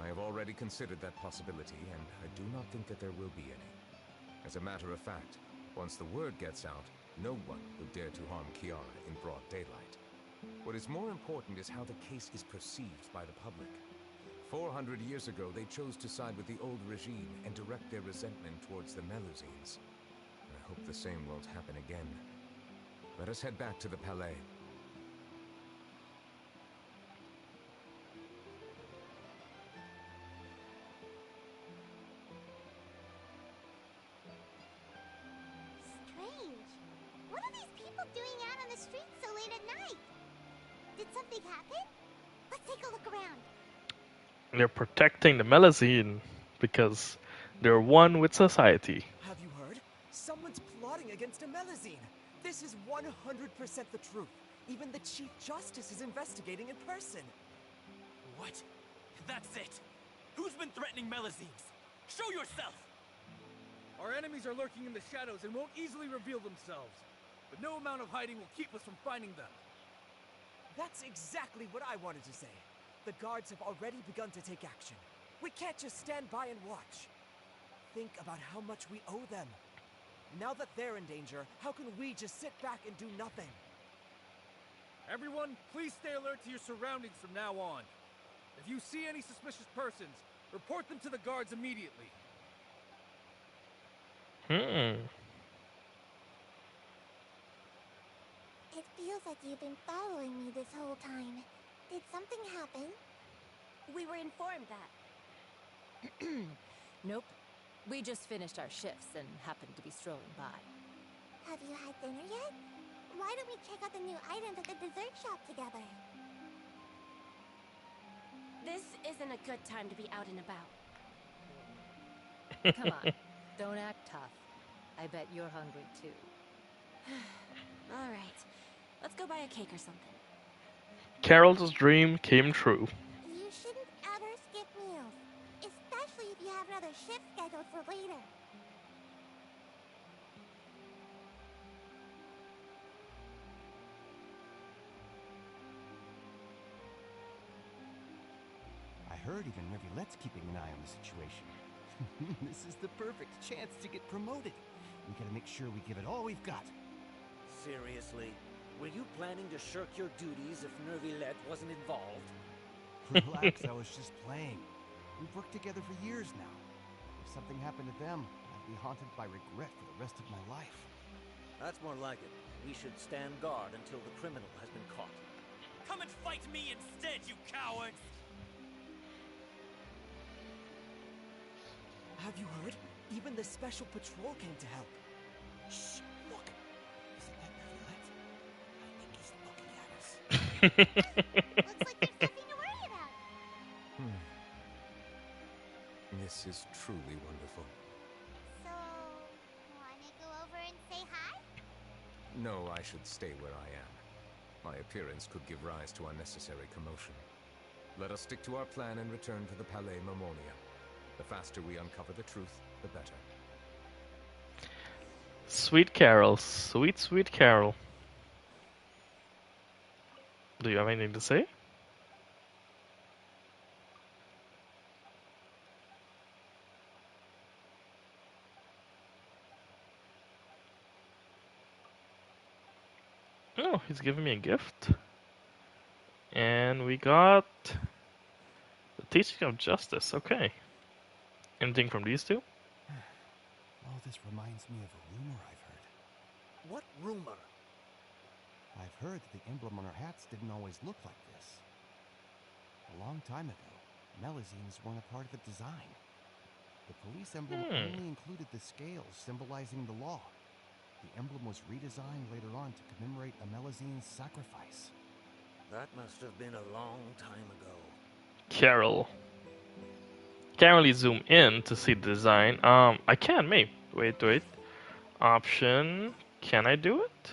I have already considered that possibility, and I do not think that there will be any. As a matter of fact, once the word gets out, no one will dare to harm Kiara in broad daylight. What is more important is how the case is perceived by the public. 400 years ago, they chose to side with the old regime and direct their resentment towards the Melusines. I hope the same won't happen again. Let us head back to the Palais. Strange. What are these people doing out on the streets so late at night? Did something happen? Let's take a look around. They're protecting the Melusine because they're one with society. Have you heard? Someone's plotting against a Melusine. This is 100% the truth. Even the Chief Justice is investigating in person. What? That's it! Who's been threatening Melusines? Show yourself! Our enemies are lurking in the shadows and won't easily reveal themselves. But no amount of hiding will keep us from finding them. That's exactly what I wanted to say. The guards have already begun to take action. We can't just stand by and watch. Think about how much we owe them. Now that they're in danger, how can we just sit back and do nothing? Everyone, please stay alert to your surroundings from now on. If you see any suspicious persons, report them to the guards immediately. It feels like you've been following me this whole time. Did something happen? We were informed that. Nope. We just finished our shifts and happened to be strolling by. Have you had dinner yet? Why don't we check out the new items at the dessert shop together? This isn't a good time to be out and about. Come on. Don't act tough. I bet you're hungry too. All right. Let's go buy a cake or something. Carol's dream came true. You shouldn't ever skip meals, especially if you have another shift scheduled for later. I heard even Neuvillette's keeping an eye on the situation. This is the perfect chance to get promoted. We gotta make sure we give it all we've got. Seriously? Were you planning to shirk your duties if Neuvillette wasn't involved? Relax, I was just playing. We've worked together for years now. If something happened to them, I'd be haunted by regret for the rest of my life. That's more like it. We should stand guard until the criminal has been caught. Come and fight me instead, you cowards! Have you heard? Even the special patrol came to help. Shh, look. Isn't that Neuvillette? I think he's looking at us. Looks like there's nothing to worry about. This is truly wonderful. So, wanna go over and say hi? No, I should stay where I am. My appearance could give rise to unnecessary commotion. Let us stick to our plan and return to the Palais Mammonia. The faster we uncover the truth, the better. Sweet Carol. Sweet, sweet Carol. Do you have anything to say? Oh, he's giving me a gift. And we got the Teaching of Justice. Okay. Anything from these two? All this reminds me of a rumor I've heard. What rumor? I've heard that the emblem on our hats didn't always look like this. A long time ago, melazines weren't a part of the design. The police emblem only included the scales symbolizing the law. The emblem was redesigned later on to commemorate a melazine's sacrifice. That must have been a long time ago. Carol. Can't really zoom in to see the design. I can, maybe. Wait. Option. Can I do it?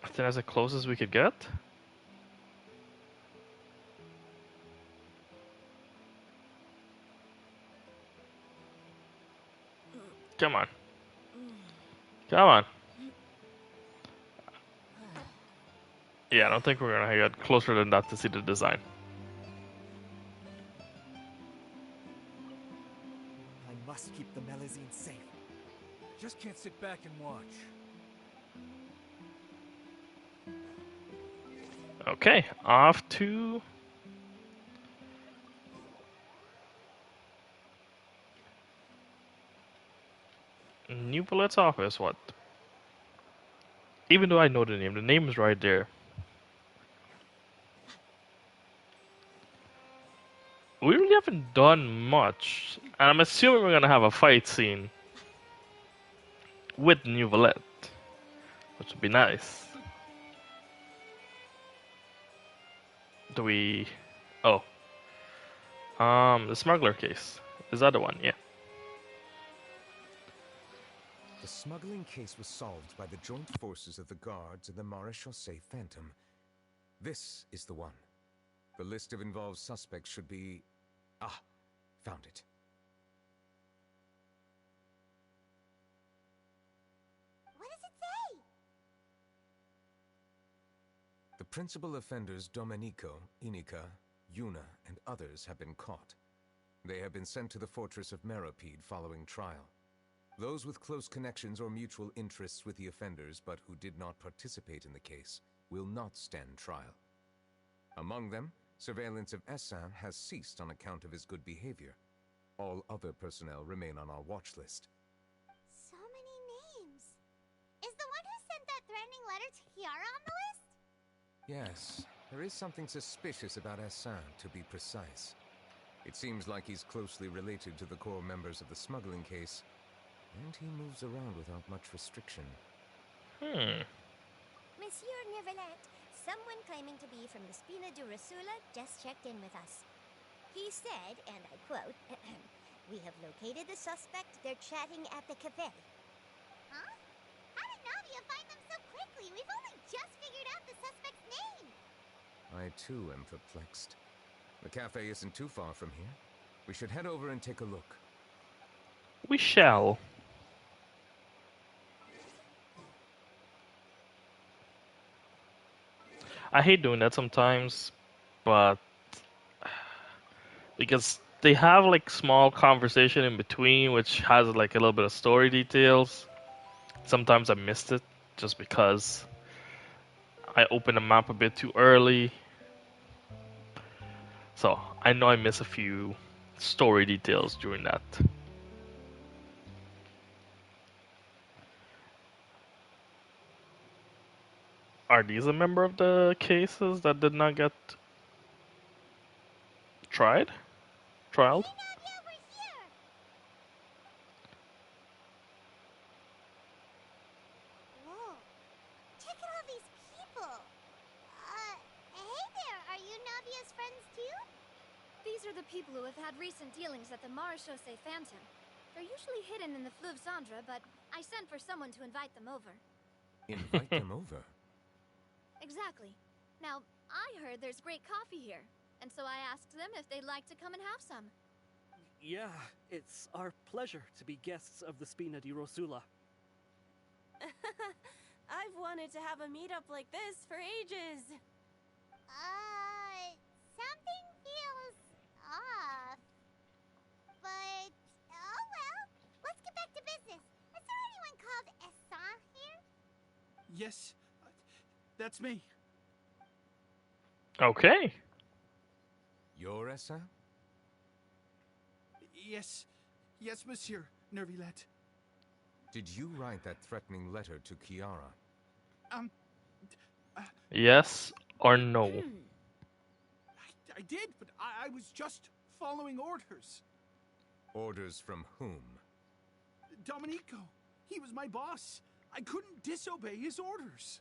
I think that's the closest we could get. Come on. Come on. Yeah, I don't think we're gonna get closer than that to see the design. I must keep the melazine safe. Just can't sit back and watch. Okay, off to Neuvillette's office. What? Even though I know the name is right there. We really haven't done much, and I'm assuming we're gonna have a fight scene with Neuvillette, which would be nice. Do we? Oh, the smuggler case. Is that the one? Yeah. The smuggling case was solved by the joint forces of the guards and the Maréchaussée Phantom. This is the one. The list of involved suspects should be... Ah, found it. What does it say? The principal offenders Domenico, Inica, Yuna, and others have been caught. They have been sent to the fortress of Meropide following trial. Those with close connections or mutual interests with the offenders but who did not participate in the case will not stand trial. Among them, surveillance of Essin has ceased on account of his good behavior. All other personnel remain on our watch list. So many names. Is the one who sent that threatening letter to Kiara on the list? Yes, there is something suspicious about Essin, to be precise. It seems like he's closely related to the core members of the smuggling case, and he moves around without much restriction. Monsieur Neuvillette, someone claiming to be from the Spina Durasula just checked in with us. He said, and I quote, "We have located the suspect. They're chatting at the cafe." Huh? How did Navia find them so quickly? We've only just figured out the suspect's name. I too am perplexed. The cafe isn't too far from here. We should head over and take a look. We shall. I hate doing that sometimes, but because they have like small conversation in between, which has like a little bit of story details. Sometimes I missed it just because I opened the map a bit too early. So I know I miss a few story details during that. Are these a member of the cases that did not get tried? Trialed? Hey, Navia, we're here! Whoa. Check out all these people. Hey there, are you Navia's friends too? These are the people who have had recent dealings at the Marechaussee Phantom. They're usually hidden in the Fleuve Cendre, but I sent for someone to invite them over. Invite them over? Exactly. Now, I heard there's great coffee here, and so I asked them if they'd like to come and have some. Yeah, it's our pleasure to be guests of the Spina di Rosula. I've wanted to have a meetup like this for ages. Something feels off. But, oh well. Let's get back to business. Is there anyone called Essan here? Yes, that's me. Okay. You're Essa? Yes, monsieur, Neuvillette. Did you write that threatening letter to Kiara? Yes or no? I did, but I was just following orders. Orders from whom? Domenico. He was my boss. I couldn't disobey his orders.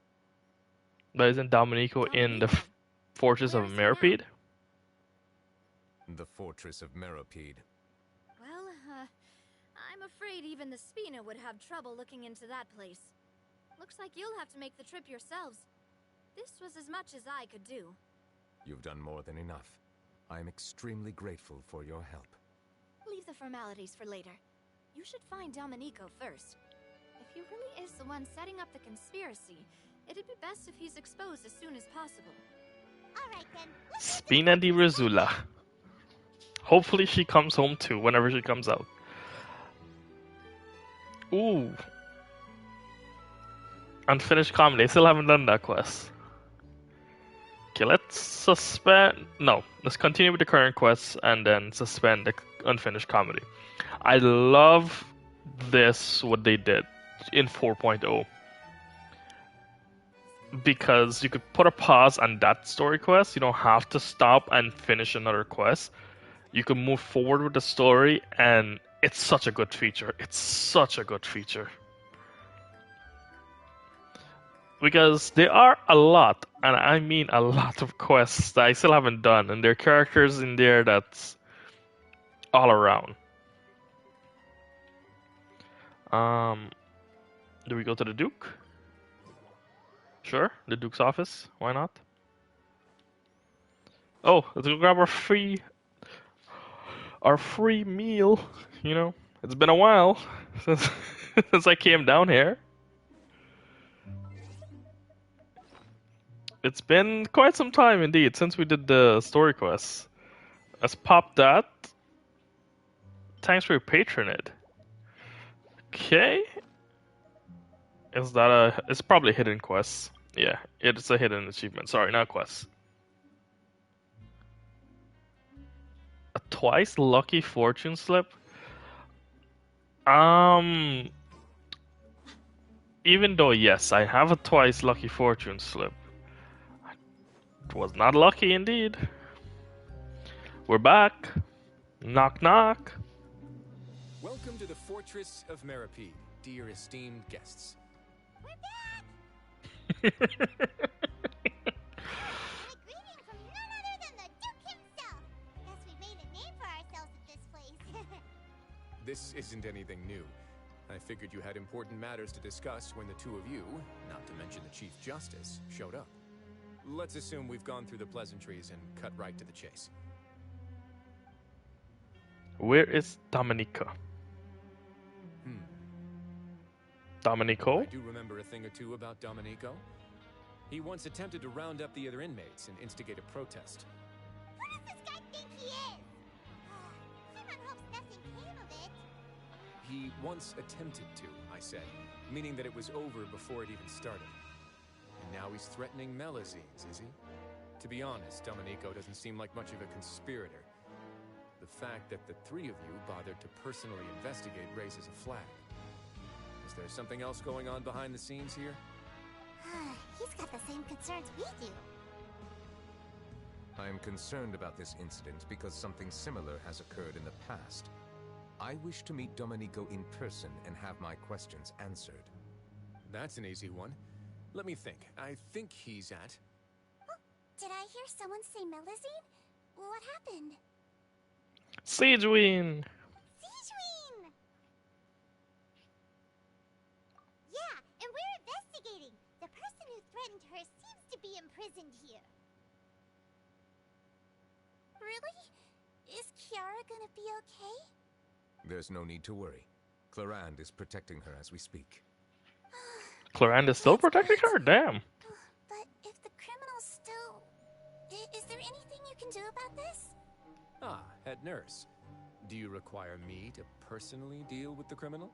But isn't Domenico in the Fortress of Meripede? The Fortress of Meripede. Well, I'm afraid even the Spina would have trouble looking into that place. Looks like you'll have to make the trip yourselves. This was as much as I could do. You've done more than enough. I am extremely grateful for your help. Leave the formalities for later. You should find Domenico first. If he really is the one setting up the conspiracy, it'd be best if he's exposed as soon as possible. Alright then. Spina di Rosula. Hopefully she comes home too, whenever she comes out. Ooh. Unfinished comedy. I still haven't done that quest. Okay, let's suspend... No, let's continue with the current quests and then suspend the unfinished comedy. I love this, what they did in 4.0. Because you could put a pause on that story quest. You don't have to stop and finish another quest. You can move forward with the story, and it's such a good feature. It's such a good feature. Because there are a lot, and I mean a lot of quests that I still haven't done, and there are characters in there that's all around. Do we go to the Duke? Sure, the Duke's office. Why not? Oh, let's go grab our free meal. You know, it's been a while since since I came down here. It's been quite some time indeed since we did the story quests. Let's pop that. Thanks for your patronage. Okay. Is that a... It's probably a hidden quest. Yeah, it's a hidden achievement. Sorry, not quest. A twice lucky fortune slip? Even though, yes, I have a twice lucky fortune slip. It was not lucky indeed. We're back. Knock knock. Welcome to the Fortress of Meripede, dear esteemed guests. We're back! And a greeting from none other than the Duke himself. Guess we made it this isn't anything new. I figured you had important matters to discuss when the two of you, not to mention the Chief Justice, showed up. Let's assume we've gone through the pleasantries and cut right to the chase. Where is Dominica? Domenico? I do remember a thing or two about Domenico. He once attempted to round up the other inmates and instigate a protest. Who does this guy think he is? Paimon hopes nothing came of it. He once attempted to, I said, meaning that it was over before it even started. And now he's threatening Melazines, is he? To be honest, Domenico doesn't seem like much of a conspirator. The fact that the three of you bothered to personally investigate raises a flag. Is there something else going on behind the scenes here? He's got the same concerns we do. I am concerned about this incident because something similar has occurred in the past. I wish to meet Domenico in person and have my questions answered. That's an easy one. Let me think. I think he's at... Oh, did I hear someone say Melazine? What happened? Sigewinne! Sigewinne! Yeah, and we're investigating. The person who threatened her seems to be imprisoned here. Really? Is Kiara gonna be okay? There's no need to worry. Clarande is protecting her as we speak. Clarande is still protecting her? Damn. But if the criminal's still... Is there anything you can do about this? Ah, head nurse. Do you require me to personally deal with the criminal?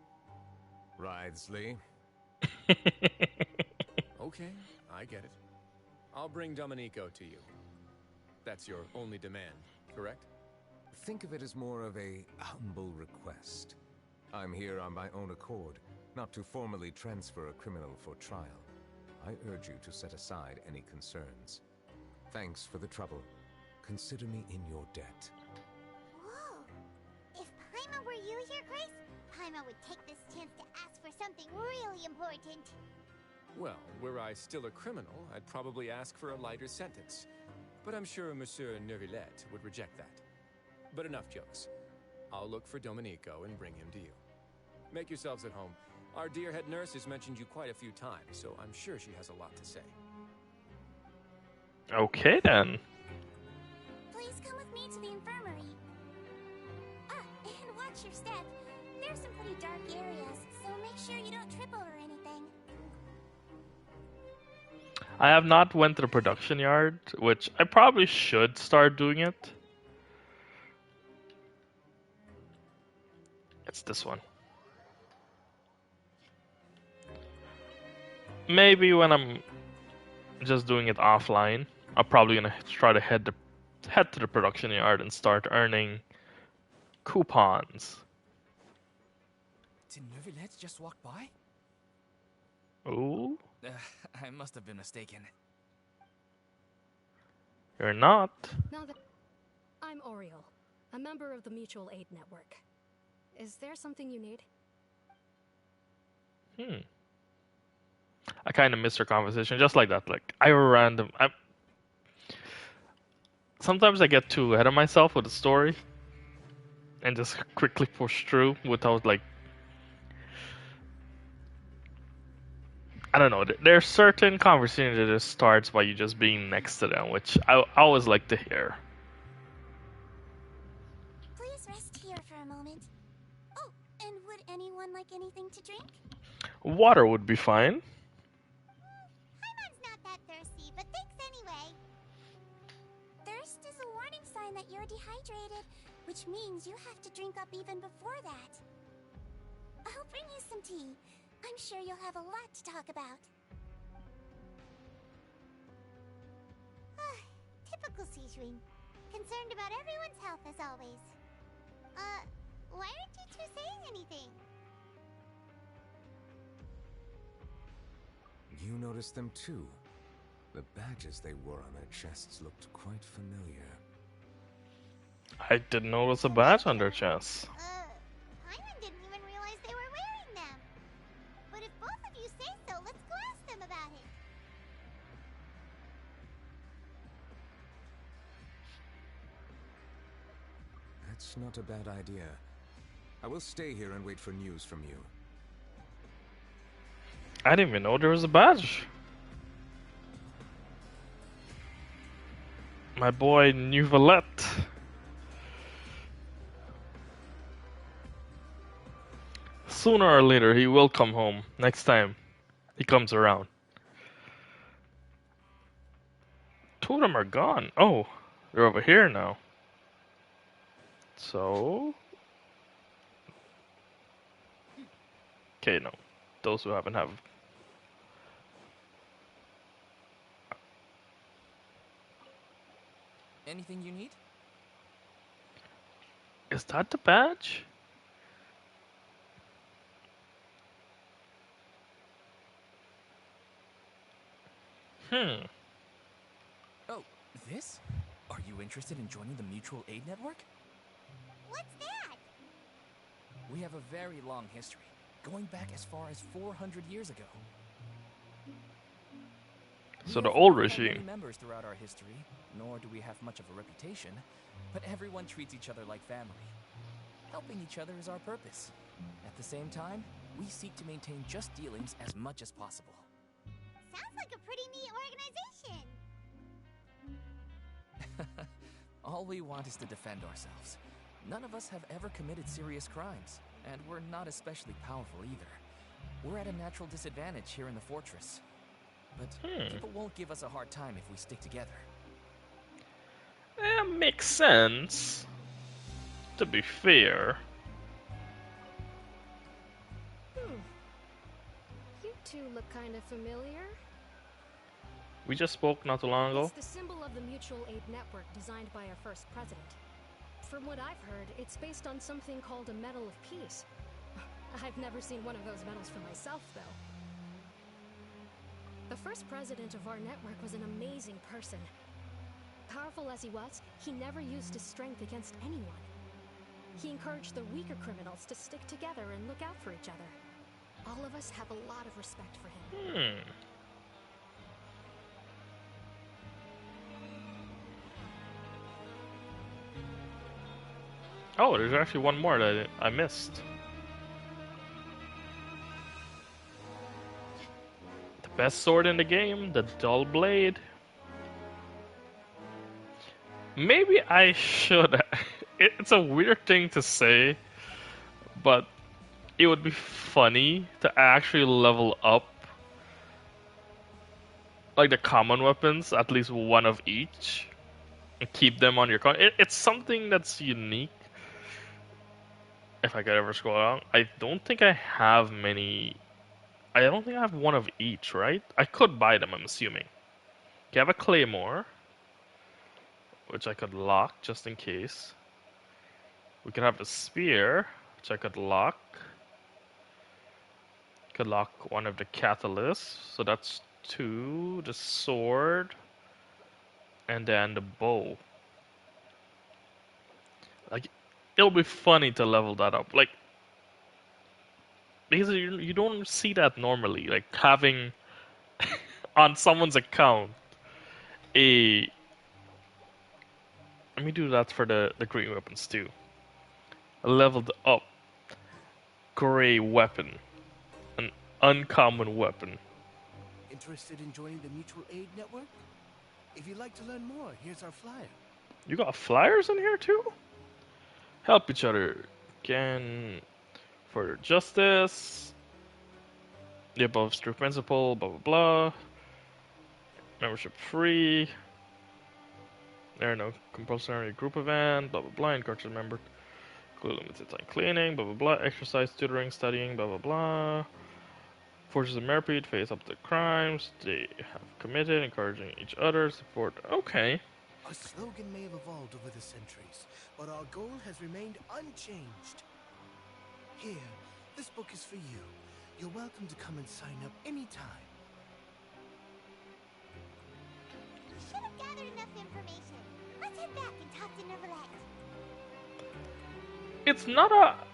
Wriothesley. Okay, I get it. I'll bring Domenico to you. That's your only demand, correct? Think of it as more of a humble request. I'm here on my own accord, not to formally transfer a criminal for trial. I urge you to set aside any concerns. Thanks for the trouble. Consider me in your debt. Whoa! If Paimon were you here, Grace, Paimon would take this chance to ask for something really important. Well, were I still a criminal, I'd probably ask for a lighter sentence. But I'm sure Monsieur Neuvillette would reject that. But enough jokes. I'll look for Domenico and bring him to you. Make yourselves at home. Our dear head nurse has mentioned you quite a few times, so I'm sure she has a lot to say. Okay then. Please come with me to the infirmary. Ah, and watch your step. There's some pretty dark areas, so make sure you don't trip over anything. I have not went to the production yard, which I probably should start doing it. It's this one. Maybe when I'm just doing it offline, I'm probably gonna try to head to the production yard and start earning coupons. Did Neuvillette just walk by? Ooh, I must have been mistaken. you're not. Now that I'm Oriole, a member of the Mutual Aid Network. Is there something you need? I kind of missed our conversation just like that. Like sometimes I get too ahead of myself with the story and just quickly push through without like. I don't know. There's certain conversations that just starts by you just being next to them, which I always like to hear. Please rest here for a moment. Oh, and would anyone like anything to drink? Water would be fine. Paimon's not that thirsty, but thanks anyway. Thirst is a warning sign that you're dehydrated, which means you have to drink up even before that. I'll bring you some tea. I'm sure you'll have a lot to talk about. Typical Sigewinne. Concerned about everyone's health as always. Why aren't you two saying anything? You noticed them too. The badges they wore on their chests looked quite familiar. I didn't notice a badge on their chests. Paimon didn't even realize they were wearing them. But if both of you say so, let's go ask them about it. That's not a bad idea. I will stay here and wait for news from you. I didn't even know there was a badge. My boy Neuvillette. Sooner or later, he will come home. Next time he comes around. Two of them are gone. Oh, they're over here now. So... Okay, no. Those who haven't have. Anything you need? Is that the badge? Oh, this? Are you interested in joining the Mutual Aid Network? What's that? We have a very long history, going back as far as 400 years ago. So the old regime. We have many members throughout our history, nor do we have much of a reputation, but everyone treats each other like family. Helping each other is our purpose. At the same time, we seek to maintain just dealings as much as possible. Sounds like a pretty neat organization. All we want is to defend ourselves. None of us have ever committed serious crimes, and we're not especially powerful either. We're at a natural disadvantage here in the fortress. But people won't give us a hard time if we stick together. Makes sense. To be fair. You two look kind of familiar. We just spoke not too long ago. It's the symbol of the Mutual Aid Network designed by our first president. From what I've heard, it's based on something called a Medal of Peace. I've never seen one of those medals for myself, though. The first president of our network was an amazing person. Powerful as he was, he never used his strength against anyone. He encouraged the weaker criminals to stick together and look out for each other. All of us have a lot of respect for him. Oh, there's actually one more that I missed. The best sword in the game, the dull blade. Maybe I should. It's a weird thing to say, but it would be funny to actually level up like the common weapons, at least one of each, and keep them on your con. It's something that's unique. If I could ever scroll down, I don't think I have many. I don't think I have one of each, right? I could buy them, I'm assuming. Okay, I have a claymore, which I could lock just in case. We could have a spear, which I could lock. Could lock one of the catalysts, so that's 2. The sword, and then the bow. Like, it'll be funny to level that up. Like, because you don't see that normally. Like, having on someone's account a. Let me do that for the green weapons too. A leveled up gray weapon. An uncommon weapon. Interested in joining the Mutual Aid Network? If you'd like to learn more, here's our flyer. You got flyers in here too? Help each other. Can further justice. The above is true principle, blah blah blah. Membership free. There are no compulsory group event, blah blah blah. Encourage a member. Include limited time cleaning, blah blah blah. Exercise, tutoring, studying, blah blah blah. Forces of Merpeed face up to crimes they have committed, encouraging each other, support. Okay. Our slogan may have evolved over the centuries, but our goal has remained unchanged. Here, this book is for you. You're welcome to come and sign up anytime. We should have gathered enough information. Let's head back and talk to Neuvillette. It's not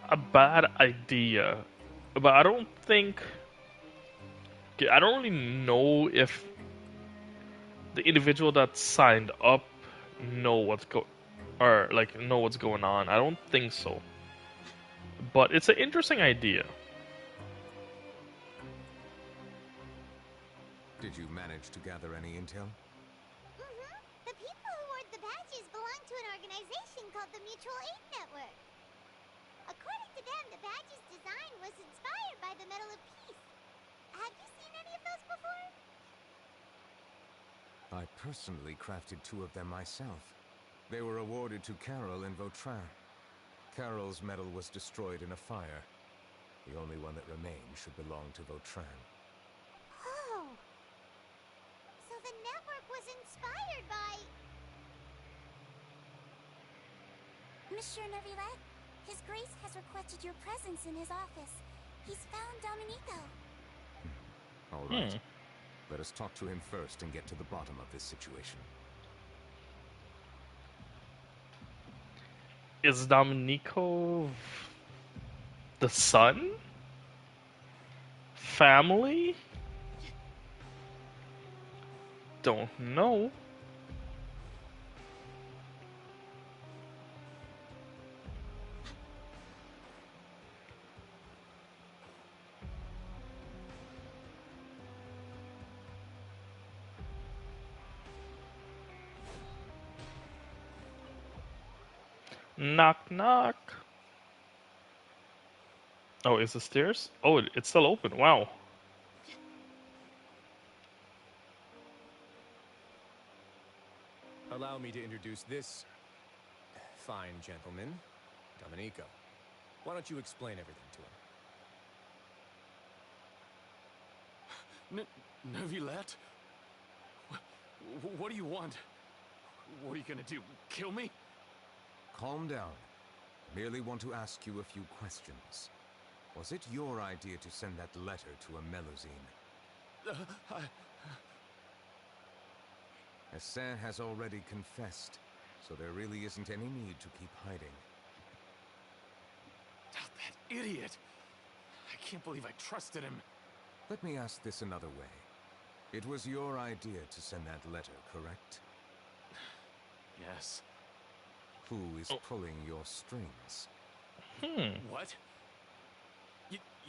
a bad idea, but I don't think. I don't really know if the individual that signed up know what's going on. I don't think so. but it's an interesting idea. Did you manage to gather any intel? Mm-hmm. The people who wore the badges belong to an organization called the Mutual Aid Network. According to them, the badge's design was inspired by the Medal of Peace. Have you seen any of those before? I personally crafted 2 of them myself. They were awarded to Carol and Vautrin. Carol's medal was destroyed in a fire. The only one that remained should belong to Vautrin. Oh! So the network was inspired by... Monsieur Neuvillette, His Grace has requested your presence in his office. He's found Domenico. All right. Let us talk to him first and get to the bottom of this situation. Is Domenico the son? Family? Don't know. Knock knock. Oh, is the stairs? Oh, it's still open. Wow. Allow me to introduce this fine gentleman, Domenico. Why don't you explain everything to him? Neuvillette? What do you want? What are you gonna do? Kill me? Calm down. Merely want to ask you a few questions. Was it your idea to send that letter to a Melusine? Assin has already confessed, so there really isn't any need to keep hiding. That idiot! I can't believe I trusted him. Let me ask this another way. It was your idea to send that letter, correct? Yes. Who is pulling your strings? What?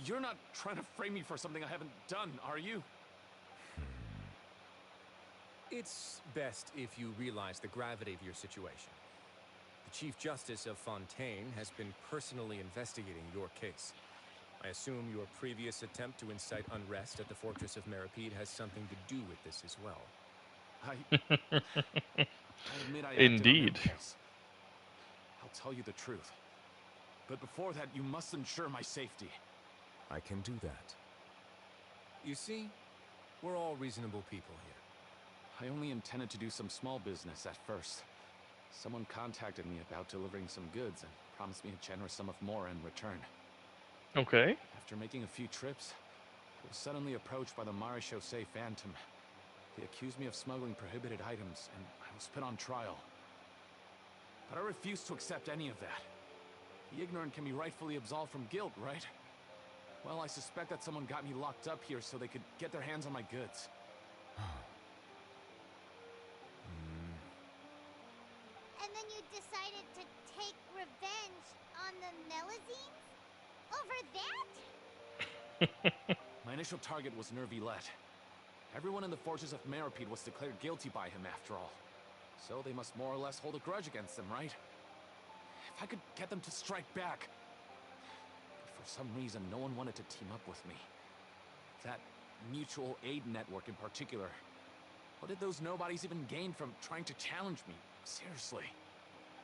You're not trying to frame me for something I haven't done, are you? It's best if you realize the gravity of your situation. The Chief Justice of Fontaine has been personally investigating your case. I assume your previous attempt to incite unrest at the Fortress of Meripede has something to do with this as well. I admit I acted Indeed. on impulse. I'll tell you the truth. But before that, you must ensure my safety. I can do that. You see, we're all reasonable people here. I only intended to do some small business at first. Someone contacted me about delivering some goods and promised me a generous sum of more in return. Okay. After making a few trips, I was suddenly approached by the Maréchaux Phantom. They accused me of smuggling prohibited items, and I was put on trial. But I refused to accept any of that. The ignorant can be rightfully absolved from guilt, right? Well, I suspect that someone got me locked up here so they could get their hands on my goods. And then you decided to take revenge on the Melusines? Over that? My initial target was Neuvillette. Everyone in the Fortress of Meripede was declared guilty by him after all. So they must more or less hold a grudge against him, right? If I could get them to strike back. But for some reason, no one wanted to team up with me. That mutual aid network in particular. What did those nobodies even gain from trying to challenge me? Seriously.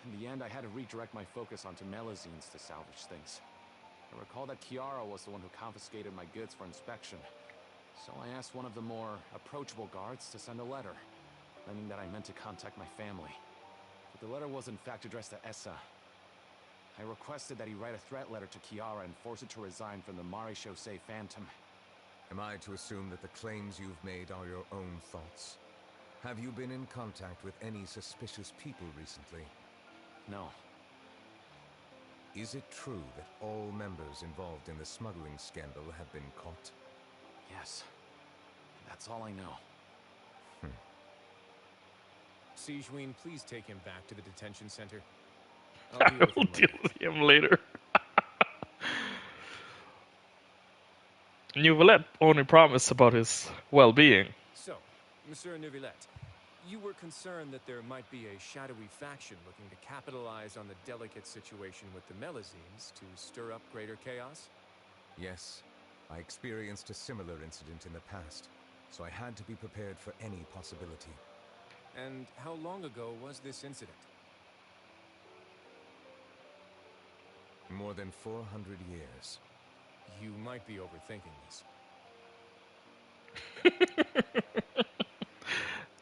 In the end, I had to redirect my focus onto Melusines to salvage things. I recall that Chiara was the one who confiscated my goods for inspection. So I asked one of the more approachable guards to send a letter, claiming that I meant to contact my family. But the letter was in fact addressed to Essa. I requested that he write a threat letter to Chiara and force her to resign from the Maréchaux Phantom. Am I to assume that the claims you've made are your own thoughts? Have you been in contact with any suspicious people recently? No. Is it true that all members involved in the smuggling scandal have been caught? Yes. That's all I know. Sigewinne, please take him back to the detention center. I will deal with him later. Neuvillette only promised about his well-being. So, Monsieur Neuvillette, you were concerned that there might be a shadowy faction looking to capitalize on the delicate situation with the Melazines to stir up greater chaos? Yes, I experienced a similar incident in the past, so I had to be prepared for any possibility. And how long ago was this incident? More than 400 years. You might be overthinking this.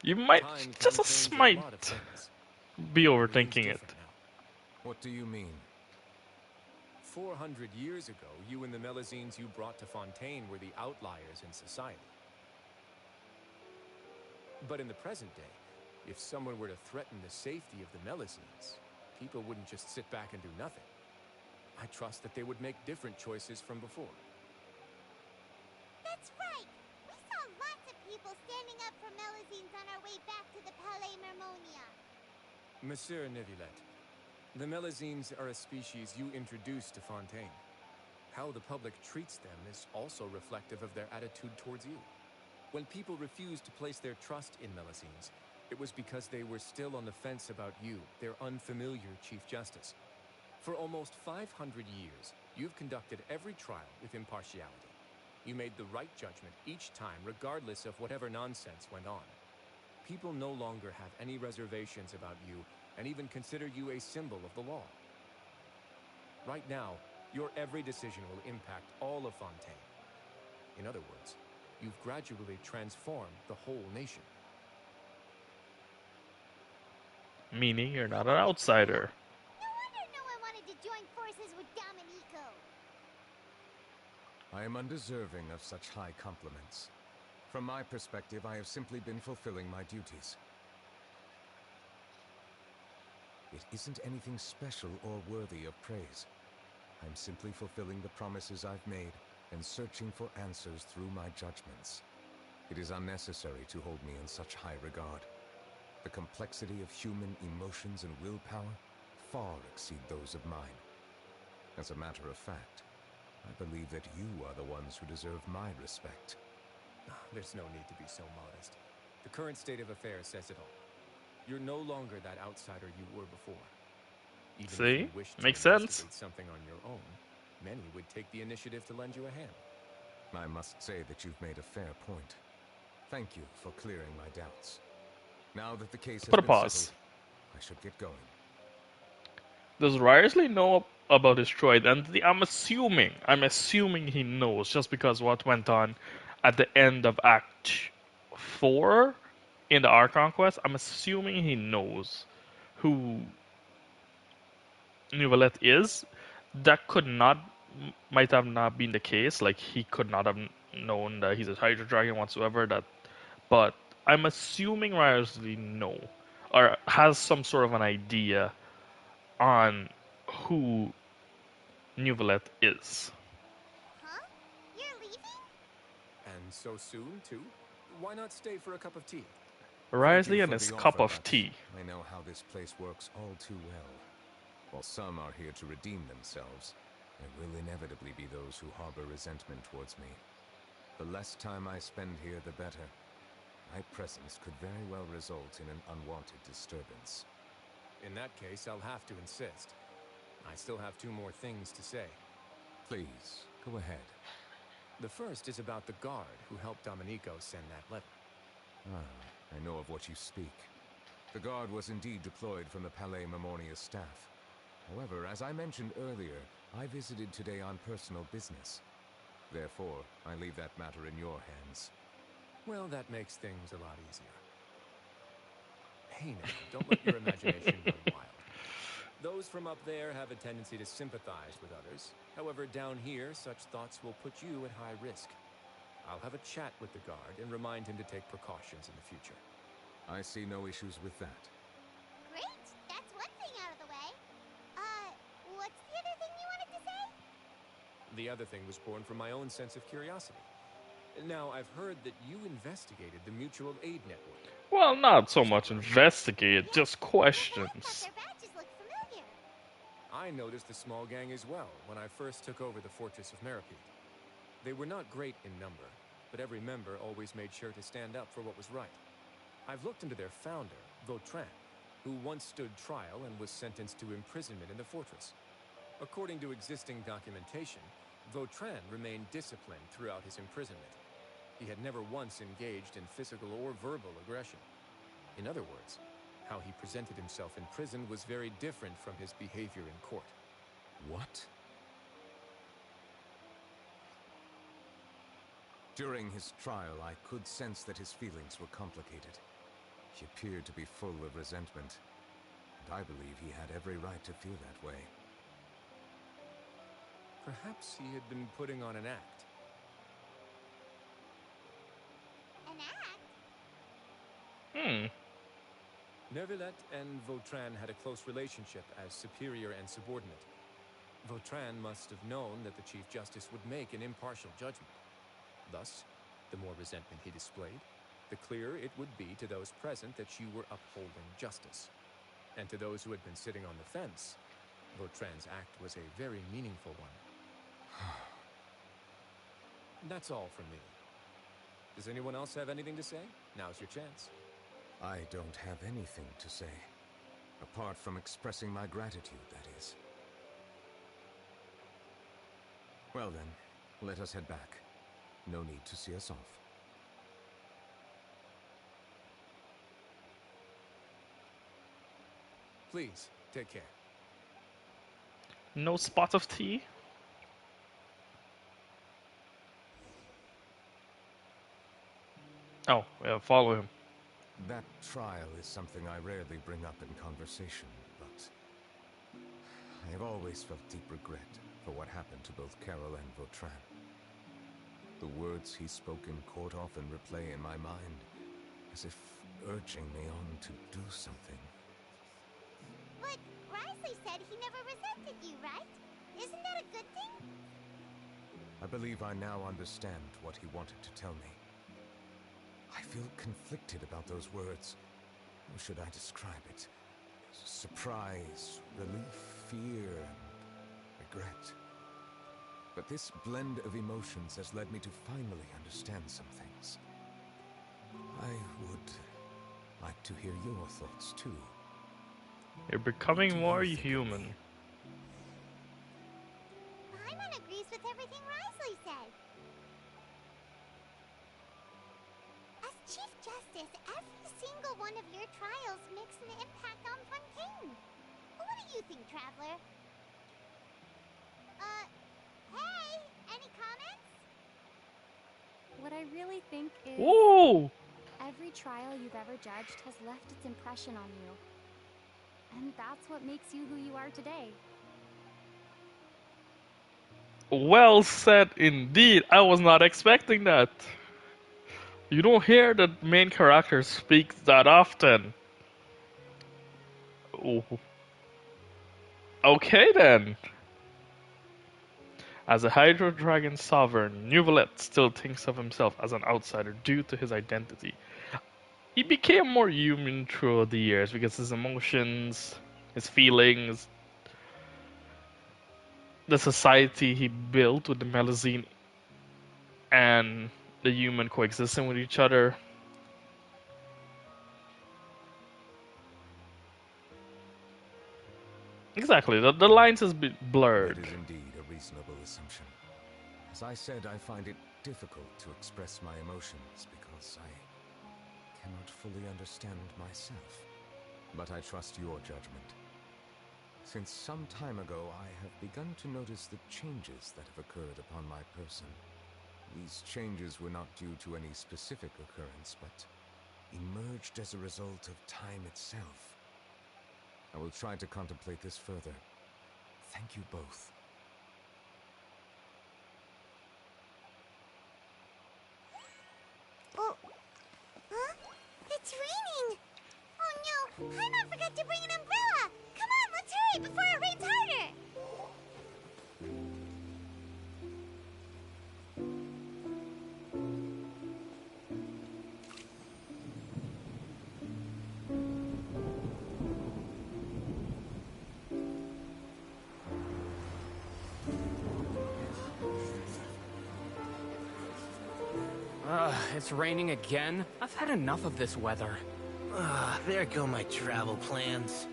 You might, Time just can a change a smite, lot of things. be Everything's overthinking it. different now. What do you mean? 400 years ago, you and the Melazines you brought to Fontaine were the outliers in society. But in the present day, if someone were to threaten the safety of the Melazines, people wouldn't just sit back and do nothing. I trust that they would make different choices from before. That's right! We saw lots of people standing up for Melazines on our way back to the Palais Mermonia. Monsieur Neuvillette, the Melazines are a species you introduced to Fontaine. How the public treats them is also reflective of their attitude towards you. When people refused to place their trust in Melazines, it was because they were still on the fence about you, their unfamiliar Chief Justice. For almost 500 years, you've conducted every trial with impartiality. You made the right judgment each time, regardless of whatever nonsense went on. People no longer have any reservations about you, and even consider you a symbol of the law. Right now, your every decision will impact all of Fontaine. In other words, you've gradually transformed the whole nation. Meaning you're not an outsider. No wonder no one wanted to join forces with Domenico. I am undeserving of such high compliments. From my perspective, I have simply been fulfilling my duties. It isn't anything special or worthy of praise. I'm simply fulfilling the promises I've made and searching for answers through my judgments. It is unnecessary to hold me in such high regard. The complexity of human emotions and willpower far exceed those of mine. As a matter of fact, I believe that you are the ones who deserve my respect. There's no need to be so modest. The current state of affairs says it all. You're no longer that outsider you were before. Even See? if you wished to Makes sense. investigate something on your own, many would take the initiative to lend you a hand. I must say that you've made a fair point. Thank you for clearing my doubts. Now that the case has Put a been pause. settled, I should get going. Does Ryersley know about his droid entity? I'm assuming he knows just because what went on at the end of Act 4 in the Archon quest. I'm assuming he knows who Neuvillette is. That might have not been the case. Like, he could not have known that he's a Hydra Dragon whatsoever. But I'm assuming Ryersley know or has some sort of an idea on who Neuvillette is. Huh? You're leaving? And so soon, too? Why not stay for a cup of tea? Ryersley Thank and you his for the cup offer, of but tea. I know how this place works all too well. While some are here to redeem themselves, there will inevitably be those who harbor resentment towards me. The less time I spend here, the better. My presence could very well result in an unwanted disturbance. In that case, I'll have to insist. I still have 2 more things to say. Please, go ahead. The first is about the guard who helped Domenico send that letter. I know of what you speak. The guard was indeed deployed from the Palais Mermonia staff. However, as I mentioned earlier, I visited today on personal business. Therefore, I leave that matter in your hands. Well, that makes things a lot easier. Hey now, don't let your imagination run wild. Those from up there have a tendency to sympathize with others. However, down here, such thoughts will put you at high risk. I'll have a chat with the guard and remind him to take precautions in the future. I see no issues with that. Great! That's one thing out of the way. What's the other thing you wanted to say? The other thing was born from my own sense of curiosity. Now, I've heard that you investigated the Mutual Aid Network. Well, not so much investigate, just questions. Their badges look familiar. I noticed the small gang as well when I first took over the Fortress of Meripede. They were not great in number, but every member always made sure to stand up for what was right. I've looked into their founder, Vautrin, who once stood trial and was sentenced to imprisonment in the fortress. According to existing documentation, Vautrin remained disciplined throughout his imprisonment. He had never once engaged in physical or verbal aggression. In other words, how he presented himself in prison was very different from his behavior in court. What? During his trial, I could sense that his feelings were complicated. He appeared to be full of resentment, and I believe he had every right to feel that way. Perhaps he had been putting on an act. An act? Neuvillette and Vautrin had a close relationship as superior and subordinate. Vautrin must have known that the Chief Justice would make an impartial judgment. Thus, the more resentment he displayed, the clearer it would be to those present that you were upholding justice. And to those who had been sitting on the fence, Vautrin's act was a very meaningful one. That's all from me. Does anyone else have anything to say? Now's your chance. I don't have anything to say. Apart from expressing my gratitude, that is. Well then, let us head back. No need to see us off. Please, take care. No spot of tea? Oh, yeah, follow him. That trial is something I rarely bring up in conversation, but I have always felt deep regret for what happened to both Carol and Vautrin. The words he spoke in court often replay in my mind, as if urging me on to do something. But Risley said he never resented you, right? Isn't that a good thing? I believe I now understand what he wanted to tell me. I feel conflicted about those words. How should I describe it? Surprise, relief, fear, and regret. But this blend of emotions has led me to finally understand some things. I would like to hear your thoughts too. You're becoming more human. Paimon agrees with everything Risley said. As Chief Justice, every single one of your trials makes an impact on Fontaine. What do you think, Traveler? Hey, any comments? What I really think is... Whoa! Every trial you've ever judged has left its impression on you. And that's what makes you who you are today. Well said indeed. I was not expecting that. You don't hear the main character speak that often. Oh. Okay then. As a Hydro Dragon sovereign, Neuvillette still thinks of himself as an outsider due to his identity. He became more human through the years because his emotions, his feelings, the society he built with the Melusine and the human coexisting with each other. Exactly, the lines has been blurred. That is indeed a reasonable assumption. As I said, I find it difficult to express my emotions because I cannot fully understand myself. But I trust your judgment. Since some time ago, I have begun to notice the changes that have occurred upon my person. These changes were not due to any specific occurrence, but emerged as a result of time itself. I will try to contemplate this further. Thank you both. Oh, huh? It's raining! Oh no, Paimon forgot to bring an umbrella! Come on, let's hurry before it rains harder! it's raining again? I've had enough of this weather. There go my travel plans.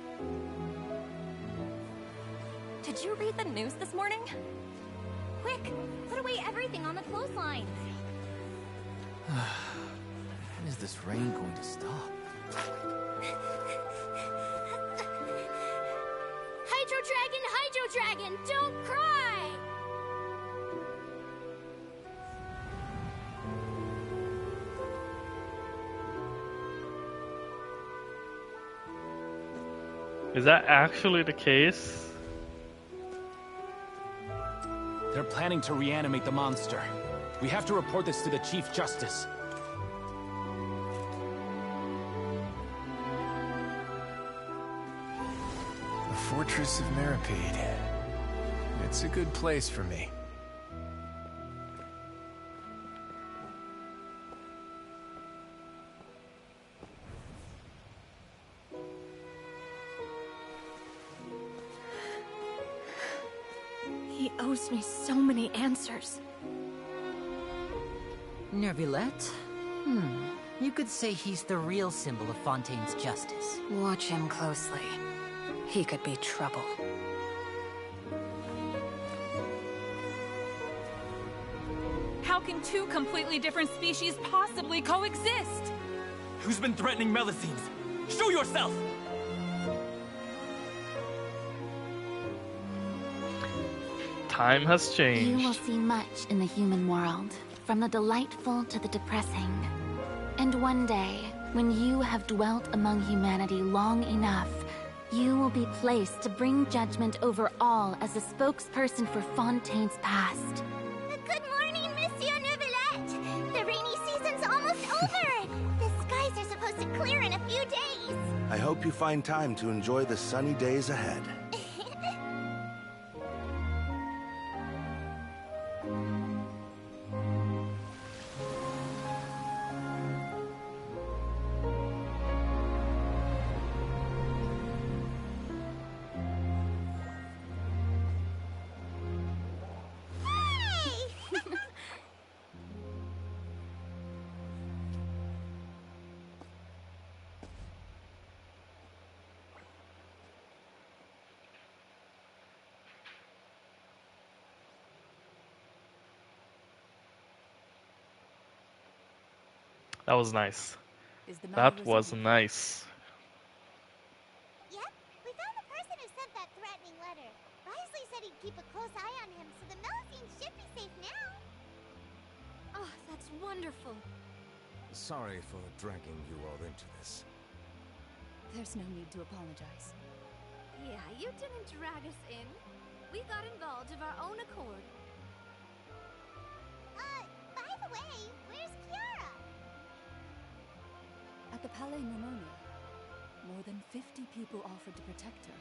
Did you read the news this morning? Quick, put away everything on the clothesline. When is this rain going to stop? Hydro Dragon, don't cry! Is that actually the case? They're planning to reanimate the monster. We have to report this to the Chief Justice. The Fortress of Meripede. It's a good place for me. He owes me so many answers. Neuvillette? You could say he's the real symbol of Fontaine's justice. Watch him closely. He could be trouble. How can two completely different species possibly coexist? Who's been threatening Melusines? Show yourself! Time has changed. You will see much in the human world, from the delightful to the depressing. And one day, when you have dwelt among humanity long enough, you will be placed to bring judgment over all as a spokesperson for Fontaine's past. Good morning, Monsieur Neuvillette! The rainy season's almost over! The skies are supposed to clear in a few days! I hope you find time to enjoy the sunny days ahead. That was nice. Is the That was nice. Yep, we found the person who sent that threatening letter. Risley said he'd keep a close eye on him, so the Melusines should be safe now. Oh, that's wonderful. Sorry for dragging you all into this. There's no need to apologize. Yeah, you didn't drag us in. We got involved of our own accord. By the way, where's Kiara? At the Palais Normonia, more than 50 people offered to protect her.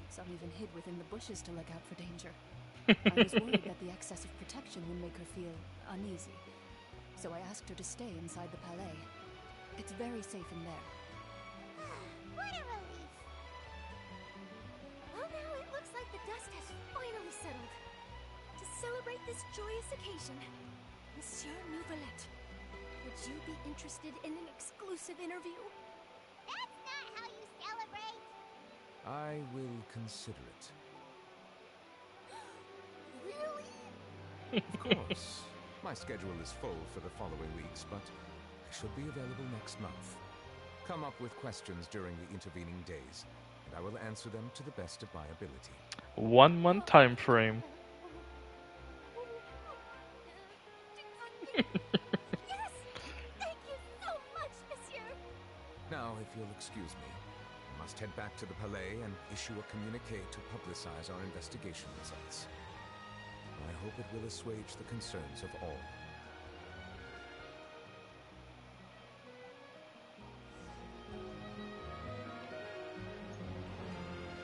Some even hid within the bushes to look out for danger. I was worried that the excess of protection would make her feel uneasy, so I asked her to stay inside the Palais. It's very safe in there. What a relief! Well, now it looks like the dust has finally settled. To celebrate this joyous occasion, Monsieur Neuvillette, would you be interested in an exclusive interview? That's not how you celebrate! I will consider it. Really? Of course. My schedule is full for the following weeks, but I should be available next month. Come up with questions during the intervening days, and I will answer them to the best of my ability. 1 month time frame. Yes! Thank you so much, Monsieur! Now, if you'll excuse me, I must head back to the Palais and issue a communique to publicize our investigation results. I hope it will assuage the concerns of all.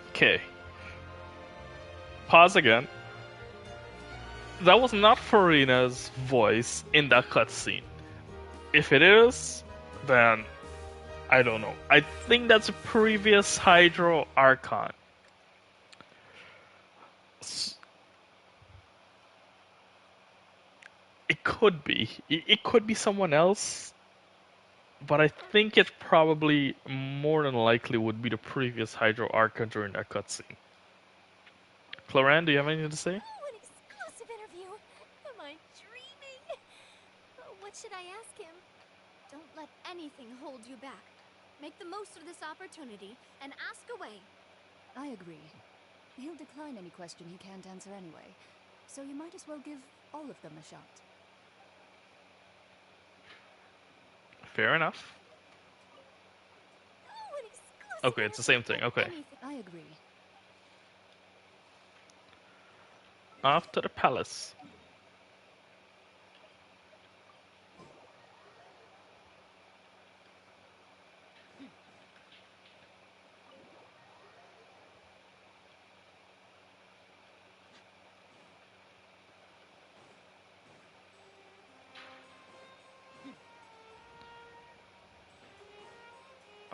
Okay. Pause again. That was not Farina's voice in that cutscene. If it is, then I don't know. I think that's a previous Hydro Archon. It could be. It could be someone else, but I think it probably more than likely would be the previous Hydro Arca during that cutscene. Cloran, do you have anything to say? Oh, an exclusive interview! Am I dreaming? What should I ask him? Don't let anything hold you back. Make the most of this opportunity and ask away. I agree. He'll decline any question he can't answer anyway, so you might as well give all of them a shot. Fair enough. Oh, an exclusive Okay, it's the same thing. Okay. I agree. Off to the palace.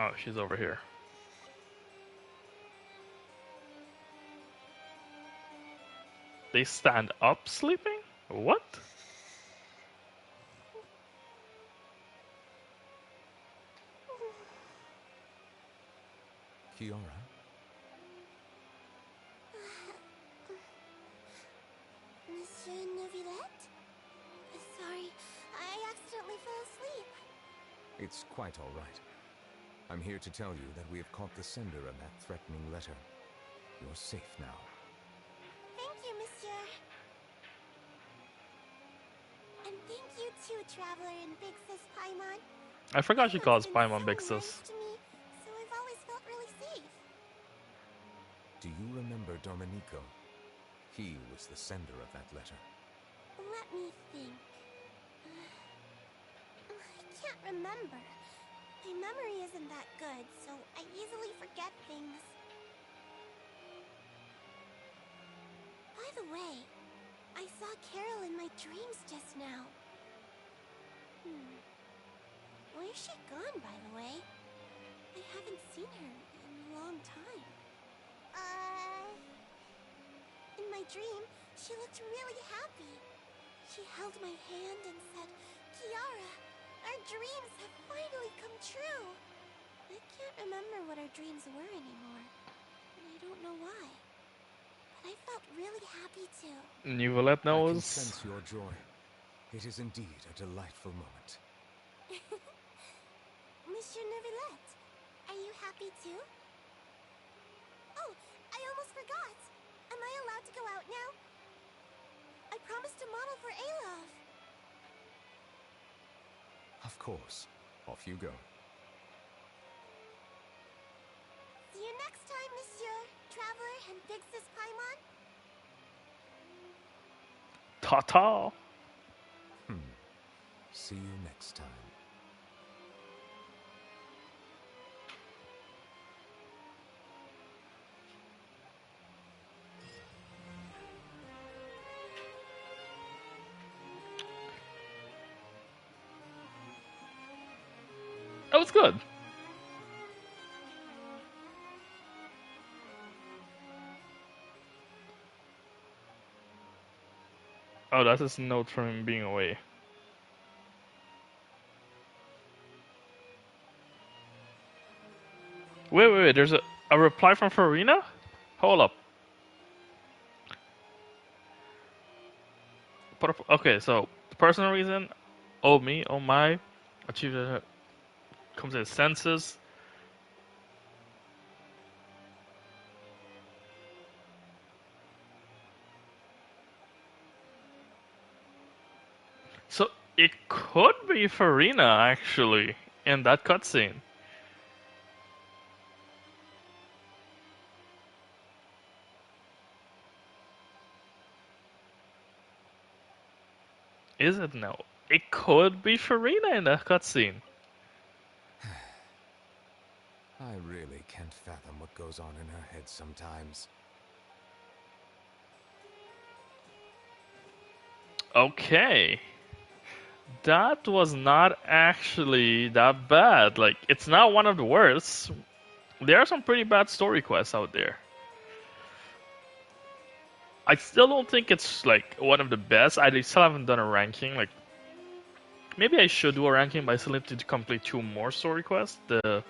Oh, she's over here. They stand up sleeping? What? Kiara? Monsieur Neuvillette? Sorry, I accidentally fell asleep. It's quite all right. I'm here to tell you that we have caught the sender of that threatening letter. You're safe now. Thank you, Monsieur. And thank you too, Traveler and Big Sis Paimon. I forgot she calls Paimon So Big Sis. nice to me, so I've always felt really safe. Do you remember Domenico? He was the sender of that letter. Let me think. I can't remember. My memory isn't that good, so I easily forget things. By the way, I saw Carol in my dreams just now. Where's she gone, by the way? I haven't seen her in a long time. In my dream, she looked really happy. She held my hand and said, "Kiara, our dreams have finally come true." I can't remember what our dreams were anymore, and I don't know why. But I felt really happy too. Neuvillette I can knows. sense your joy. It is indeed a delightful moment. Monsieur Neuvillette, are you happy too? Oh, I almost forgot. Am I allowed to go out now? I promised to model for Alov. Of course. Off you go. See you next time, Monsieur, Traveler, and Big Sis Paimon. Ta-ta! See you next time. That was good. Oh, that's his note from him being away. Wait, there's a reply from Farina? Hold up. Okay, so, personal reason, oh my, achieved comes to his senses. So, it could be Farina, actually, in that cutscene. Is it now? It could be Farina in that cutscene. I really can't fathom what goes on in her head sometimes. Okay. That was not actually that bad. Like, it's not one of the worst. There are some pretty bad story quests out there. I still don't think it's like one of the best. I still haven't done a ranking. Like maybe I should do a ranking, but I still need to complete two more story quests: the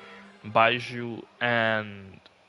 Baiju and